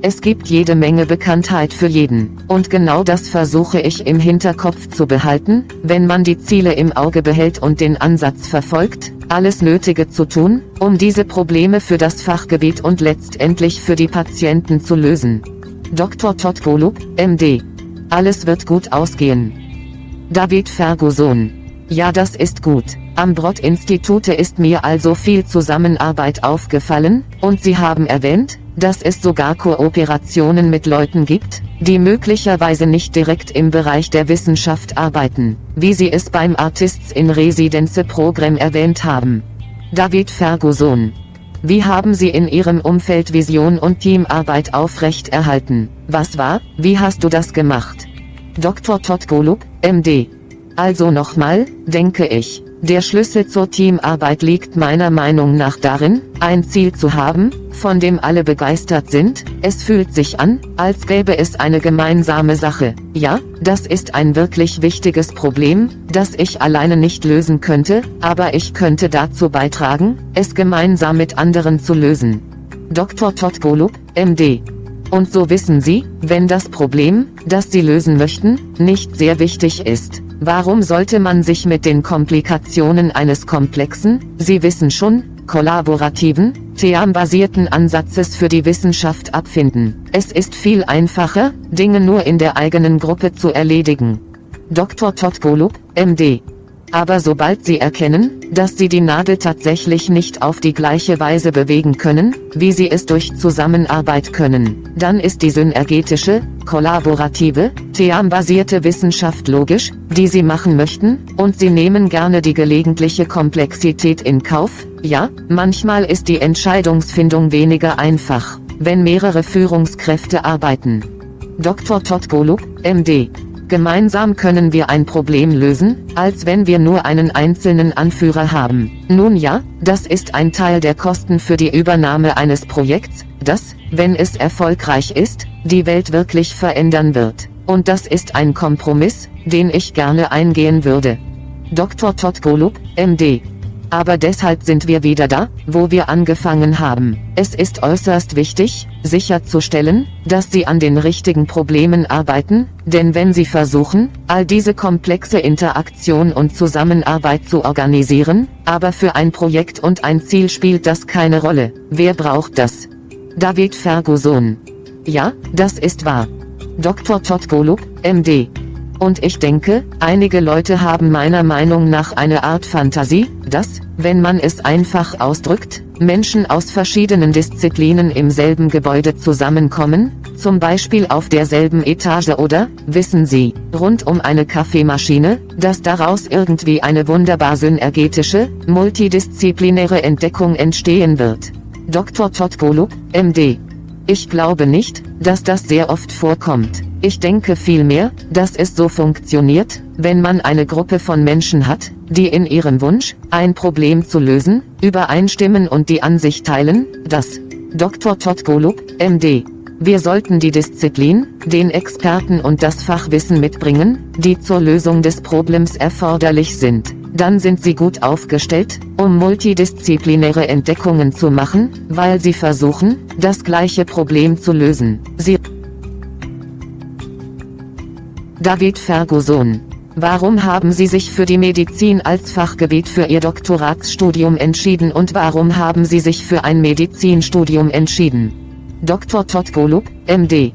Es gibt jede Menge Bekanntheit für jeden, und genau das versuche ich im Hinterkopf zu behalten, wenn man die Ziele im Auge behält und den Ansatz verfolgt, alles Nötige zu tun, um diese Probleme für das Fachgebiet und letztendlich für die Patienten zu lösen. Dr. Todd Golub, MD. Alles wird gut ausgehen. David Ferguson. Ja, das ist gut. Am Broad-Institute ist mir also viel Zusammenarbeit aufgefallen, und Sie haben erwähnt, dass es sogar Kooperationen mit Leuten gibt, die möglicherweise nicht direkt im Bereich der Wissenschaft arbeiten, wie Sie es beim Artists in Residence Programm erwähnt haben. David Ferguson. Wie haben Sie in Ihrem Umfeld Vision und Teamarbeit aufrechterhalten? Was war, wie hast du das gemacht? Dr. Todd Golub, MD. Also nochmal, denke ich. Der Schlüssel zur Teamarbeit liegt meiner Meinung nach darin, ein Ziel zu haben, von dem alle begeistert sind. Es fühlt sich an, als gäbe es eine gemeinsame Sache. Ja, das ist ein wirklich wichtiges Problem, das ich alleine nicht lösen könnte, aber ich könnte dazu beitragen, es gemeinsam mit anderen zu lösen. Dr. Todd Golub, MD. Und so wissen Sie, wenn das Problem, das Sie lösen möchten, nicht sehr wichtig ist. Warum sollte man sich mit den Komplikationen eines komplexen, Sie wissen schon, kollaborativen, themenbasierten Ansatzes für die Wissenschaft abfinden? Es ist viel einfacher, Dinge nur in der eigenen Gruppe zu erledigen. Dr. Todd Golub, MD. Aber sobald Sie erkennen, dass Sie die Nadel tatsächlich nicht auf die gleiche Weise bewegen können, wie Sie es durch Zusammenarbeit können, dann ist die synergetische, kollaborative, themenbasierte Wissenschaft logisch, die Sie machen möchten, und Sie nehmen gerne die gelegentliche Komplexität in Kauf. Ja, manchmal ist die Entscheidungsfindung weniger einfach, wenn mehrere Führungskräfte arbeiten. Dr. Todd Golub, MD. Gemeinsam können wir ein Problem lösen, als wenn wir nur einen einzelnen Anführer haben. Nun ja, das ist ein Teil der Kosten für die Übernahme eines Projekts, das, wenn es erfolgreich ist, die Welt wirklich verändern wird. Und das ist ein Kompromiss, den ich gerne eingehen würde. Dr. Todd Golub, MD. Aber deshalb sind wir wieder da, wo wir angefangen haben. Es ist äußerst wichtig, sicherzustellen, dass Sie an den richtigen Problemen arbeiten, denn wenn Sie versuchen, all diese komplexe Interaktion und Zusammenarbeit zu organisieren, aber für ein Projekt und ein Ziel spielt das keine Rolle, wer braucht das? David Ferguson. Ja, das ist wahr. Dr. Todd Golub, MD. Und ich denke, einige Leute haben meiner Meinung nach eine Art Fantasie, dass, wenn man es einfach ausdrückt, Menschen aus verschiedenen Disziplinen im selben Gebäude zusammenkommen, zum Beispiel auf derselben Etage oder, wissen Sie, rund um eine Kaffeemaschine, dass daraus irgendwie eine wunderbar synergetische, multidisziplinäre Entdeckung entstehen wird. Dr. Todd Golub, MD. Ich glaube nicht, dass das sehr oft vorkommt. Ich denke vielmehr, dass es so funktioniert, wenn man eine Gruppe von Menschen hat, die in ihrem Wunsch, ein Problem zu lösen, übereinstimmen und die Ansicht teilen, dass Dr. Todd Golub, MD. Wir sollten die Disziplin, den Experten und das Fachwissen mitbringen, die zur Lösung des Problems erforderlich sind. Dann sind sie gut aufgestellt, um multidisziplinäre Entdeckungen zu machen, weil sie versuchen, das gleiche Problem zu lösen. David Ferguson. Warum haben Sie sich für die Medizin als Fachgebiet für Ihr Doktoratsstudium entschieden und warum haben Sie sich für ein Medizinstudium entschieden? Dr. Todd Golub, MD.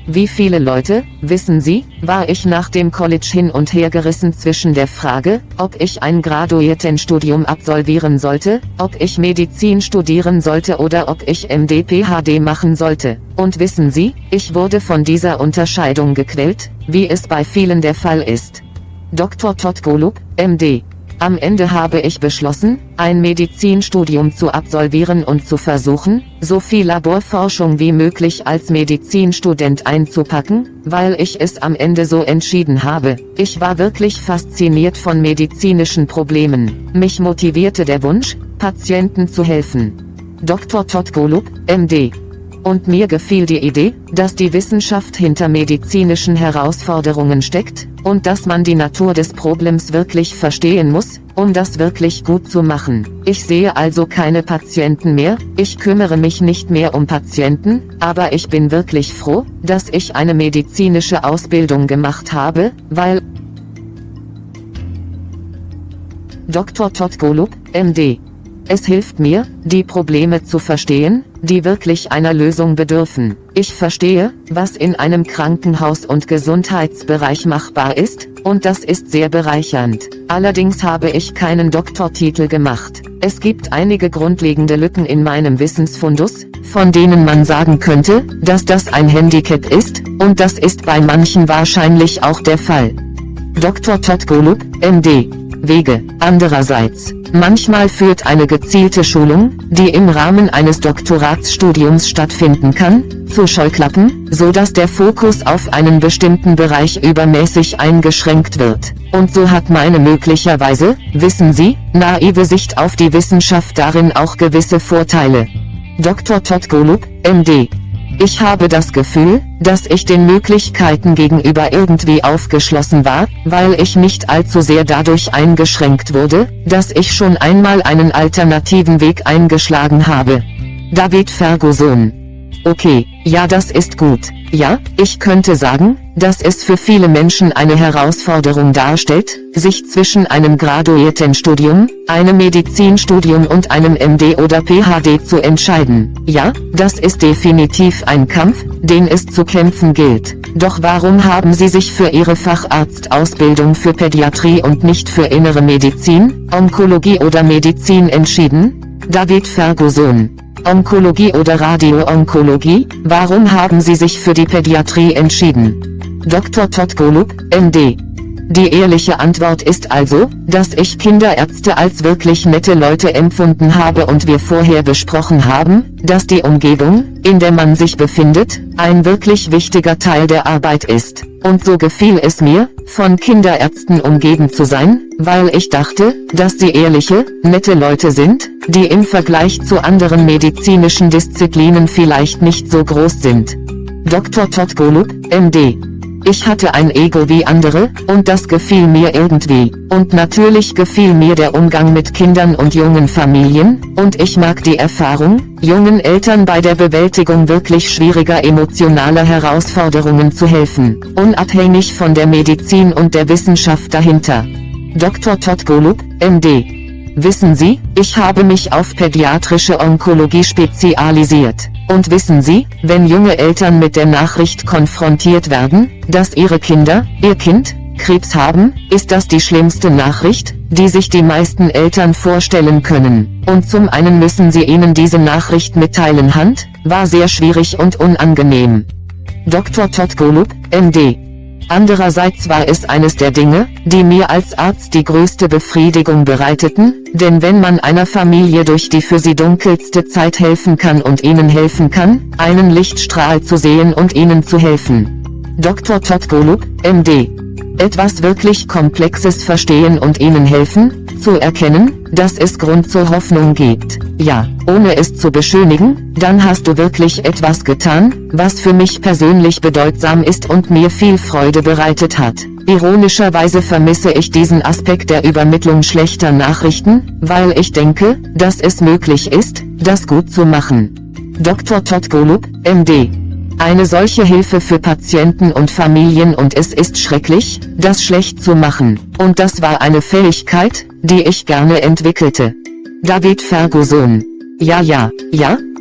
Wie viele Leute, wissen Sie, war ich nach dem College hin und her gerissen zwischen der Frage, ob ich ein Graduiertenstudium absolvieren sollte, ob ich Medizin studieren sollte oder ob ich MD-PhD machen sollte. Und wissen Sie, ich wurde von dieser Unterscheidung gequält, wie es bei vielen der Fall ist. Dr. Todd Golub, MD. Am Ende habe ich beschlossen, ein Medizinstudium zu absolvieren und zu versuchen, so viel Laborforschung wie möglich als Medizinstudent einzupacken, weil ich es am Ende so entschieden habe. Ich war wirklich fasziniert von medizinischen Problemen. Mich motivierte der Wunsch, Patienten zu helfen. Dr. Todd Golub, MD. Und mir gefiel die Idee, dass die Wissenschaft hinter medizinischen Herausforderungen steckt, und dass man die Natur des Problems wirklich verstehen muss, um das wirklich gut zu machen. Ich sehe also keine Patienten mehr, ich kümmere mich nicht mehr um Patienten, aber ich bin wirklich froh, dass ich eine medizinische Ausbildung gemacht habe, weil Dr. Todd Golub, MD. Es hilft mir, die Probleme zu verstehen, die wirklich einer Lösung bedürfen. Ich verstehe, was in einem Krankenhaus und Gesundheitsbereich machbar ist, und das ist sehr bereichernd. Allerdings habe ich keinen Doktortitel gemacht. Es gibt einige grundlegende Lücken in meinem Wissensfundus, von denen man sagen könnte, dass das ein Handicap ist, und das ist bei manchen wahrscheinlich auch der Fall. Dr. Todd Golub, MD. Wege. Andererseits, manchmal führt eine gezielte Schulung, die im Rahmen eines Doktoratsstudiums stattfinden kann, zu Scheuklappen, so dass der Fokus auf einen bestimmten Bereich übermäßig eingeschränkt wird. Und so hat meine möglicherweise, wissen Sie, naive Sicht auf die Wissenschaft darin auch gewisse Vorteile. Dr. Todd Golub, MD. Ich habe das Gefühl, dass ich den Möglichkeiten gegenüber irgendwie aufgeschlossen war, weil ich nicht allzu sehr dadurch eingeschränkt wurde, dass ich schon einmal einen alternativen Weg eingeschlagen habe. David Ferguson. Okay, ja, das ist gut. Ja, ich könnte sagen, dass es für viele Menschen eine Herausforderung darstellt, sich zwischen einem Graduiertenstudium, einem Medizinstudium und einem MD oder PhD zu entscheiden. Ja, das ist definitiv ein Kampf, den es zu kämpfen gilt. Doch warum haben Sie sich für Ihre Facharztausbildung für Pädiatrie und nicht für Innere Medizin, Onkologie oder Medizin entschieden? David Ferguson. Onkologie oder Radio-Onkologie? Warum haben Sie sich für die Pädiatrie entschieden? Dr. Todd Golub, MD. Die ehrliche Antwort ist also, dass ich Kinderärzte als wirklich nette Leute empfunden habe und wir vorher besprochen haben, dass die Umgebung, in der man sich befindet, ein wirklich wichtiger Teil der Arbeit ist. Und so gefiel es mir, von Kinderärzten umgeben zu sein, weil ich dachte, dass sie ehrliche, nette Leute sind, die im Vergleich zu anderen medizinischen Disziplinen vielleicht nicht so groß sind. Dr. Todd Golub, MD. Ich hatte ein Ego wie andere, und das gefiel mir irgendwie. Und natürlich gefiel mir der Umgang mit Kindern und jungen Familien, und ich mag die Erfahrung, jungen Eltern bei der Bewältigung wirklich schwieriger emotionaler Herausforderungen zu helfen, unabhängig von der Medizin und der Wissenschaft dahinter. Dr. Todd Golub, MD. Wissen Sie, ich habe mich auf pädiatrische Onkologie spezialisiert. Und wissen Sie, wenn junge Eltern mit der Nachricht konfrontiert werden, dass ihre Kinder, ihr Kind, Krebs haben, ist das die schlimmste Nachricht, die sich die meisten Eltern vorstellen können. Und zum einen müssen sie ihnen diese Nachricht mitteilen. War sehr schwierig und unangenehm. Dr. Todd Golub, MD. Andererseits war es eines der Dinge, die mir als Arzt die größte Befriedigung bereiteten, denn wenn man einer Familie durch die für sie dunkelste Zeit helfen kann und ihnen helfen kann, einen Lichtstrahl zu sehen und ihnen zu helfen. Dr. Todd Golub, MD. Etwas wirklich Komplexes verstehen und ihnen helfen, zu erkennen, dass es Grund zur Hoffnung gibt. Ja, ohne es zu beschönigen, dann hast du wirklich etwas getan, was für mich persönlich bedeutsam ist und mir viel Freude bereitet hat. Ironischerweise vermisse ich diesen Aspekt der Übermittlung schlechter Nachrichten, weil ich denke, dass es möglich ist, das gut zu machen. Dr. Todd Golub, MD. Eine solche Hilfe für Patienten und Familien und es ist schrecklich, das schlecht zu machen. Und das war eine Fähigkeit, die ich gerne entwickelte. David Ferguson. Ja,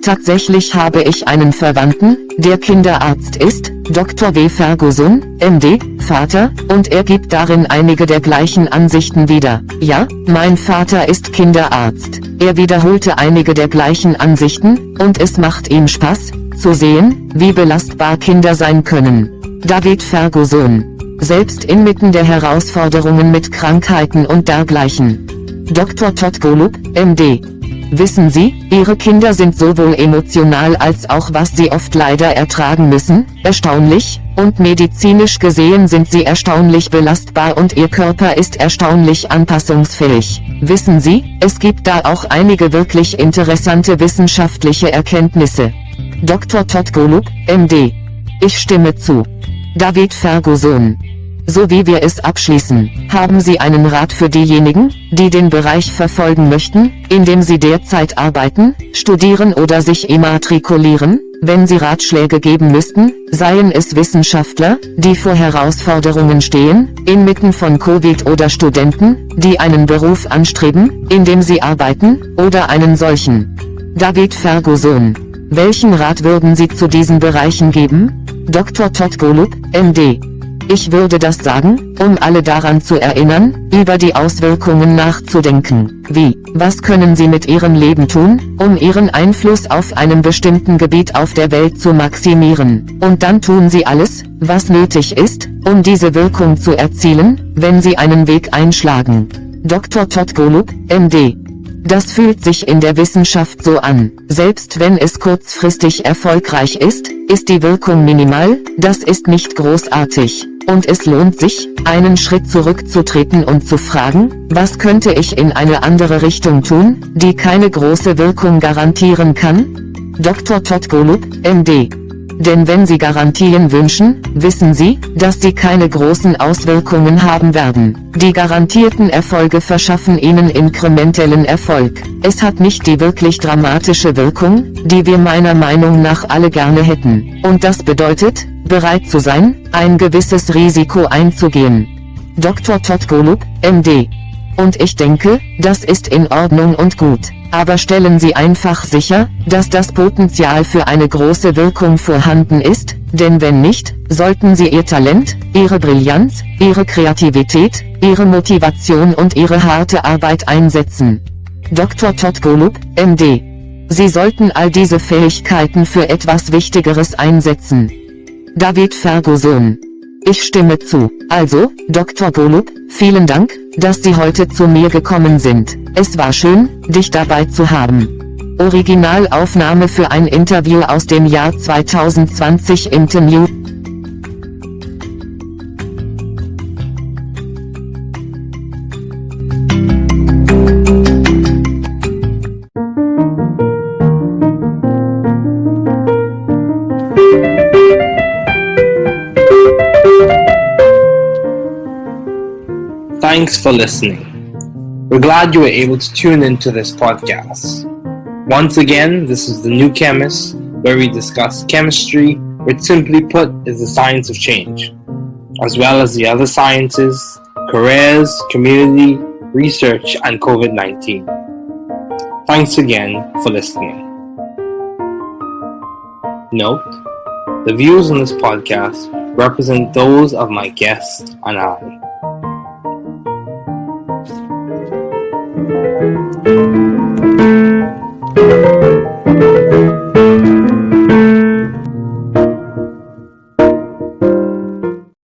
tatsächlich habe ich einen Verwandten, der Kinderarzt ist, Dr. W. Ferguson, MD, Vater, und er gibt darin einige der gleichen Ansichten wieder. Ja, mein Vater ist Kinderarzt. Er wiederholte einige der gleichen Ansichten, und es macht ihm Spaß, zu sehen, wie belastbar Kinder sein können. David Ferguson. selbst inmitten der Herausforderungen mit Krankheiten und dergleichen. Dr. Todd Golub, MD. Wissen Sie, Ihre Kinder sind sowohl emotional als auch was sie oft leider ertragen müssen, erstaunlich, und medizinisch gesehen sind sie erstaunlich belastbar und Ihr Körper ist erstaunlich anpassungsfähig. Wissen Sie, es gibt da auch einige wirklich interessante wissenschaftliche Erkenntnisse. Dr. Todd Golub, MD. Ich stimme zu. David Ferguson. So wie wir es abschließen, haben Sie einen Rat für diejenigen, die den Bereich verfolgen möchten, in dem sie derzeit arbeiten, studieren oder sich immatrikulieren? Wenn Sie Ratschläge geben müssten, seien es Wissenschaftler, die vor Herausforderungen stehen, inmitten von Covid oder Studenten, die einen Beruf anstreben, in dem sie arbeiten, oder einen solchen. David Ferguson. Welchen Rat würden Sie zu diesen Bereichen geben? Dr. Todd Golub, MD. Ich würde das sagen, um alle daran zu erinnern, über die Auswirkungen nachzudenken. Wie, was können Sie mit Ihrem Leben tun, um Ihren Einfluss auf einem bestimmten Gebiet auf der Welt zu maximieren? Und dann tun Sie alles, was nötig ist, um diese Wirkung zu erzielen, wenn Sie einen Weg einschlagen. Dr. Todd Golub, MD. Das fühlt sich in der Wissenschaft so an. Selbst wenn es kurzfristig erfolgreich ist, ist die Wirkung minimal, das ist nicht großartig. Und es lohnt sich, einen Schritt zurückzutreten und zu fragen, was könnte ich in eine andere Richtung tun, die keine große Wirkung garantieren kann? Dr. Todd Golub, MD. Denn wenn Sie Garantien wünschen, wissen Sie, dass sie keine großen Auswirkungen haben werden. Die garantierten Erfolge verschaffen Ihnen inkrementellen Erfolg. Es hat nicht die wirklich dramatische Wirkung, die wir meiner Meinung nach alle gerne hätten. Und das bedeutet, bereit zu sein, ein gewisses Risiko einzugehen. Dr. Todd Golub, MD. Und ich denke, das ist in Ordnung und gut. Aber stellen Sie einfach sicher, dass das Potenzial für eine große Wirkung vorhanden ist, denn wenn nicht, sollten Sie Ihr Talent, Ihre Brillanz, Ihre Kreativität, Ihre Motivation und Ihre harte Arbeit einsetzen. Dr. Todd Golub, MD. Sie sollten all diese Fähigkeiten für etwas Wichtigeres einsetzen. David Ferguson. Ich stimme zu. Also, Dr. Golub, vielen Dank, dass Sie heute zu mir gekommen sind. Es war schön, dich dabei zu haben. Originalaufnahme für ein Interview aus dem Jahr 2020 im Interview. Thanks for listening. We're glad you were able to tune into this podcast. Once again, this is the New Chemist, where we discuss chemistry, which simply put is the science of change, as well as the other sciences, careers, community, research, and COVID-19. Thanks again for listening. Note, the views on this podcast represent those of my guest and I.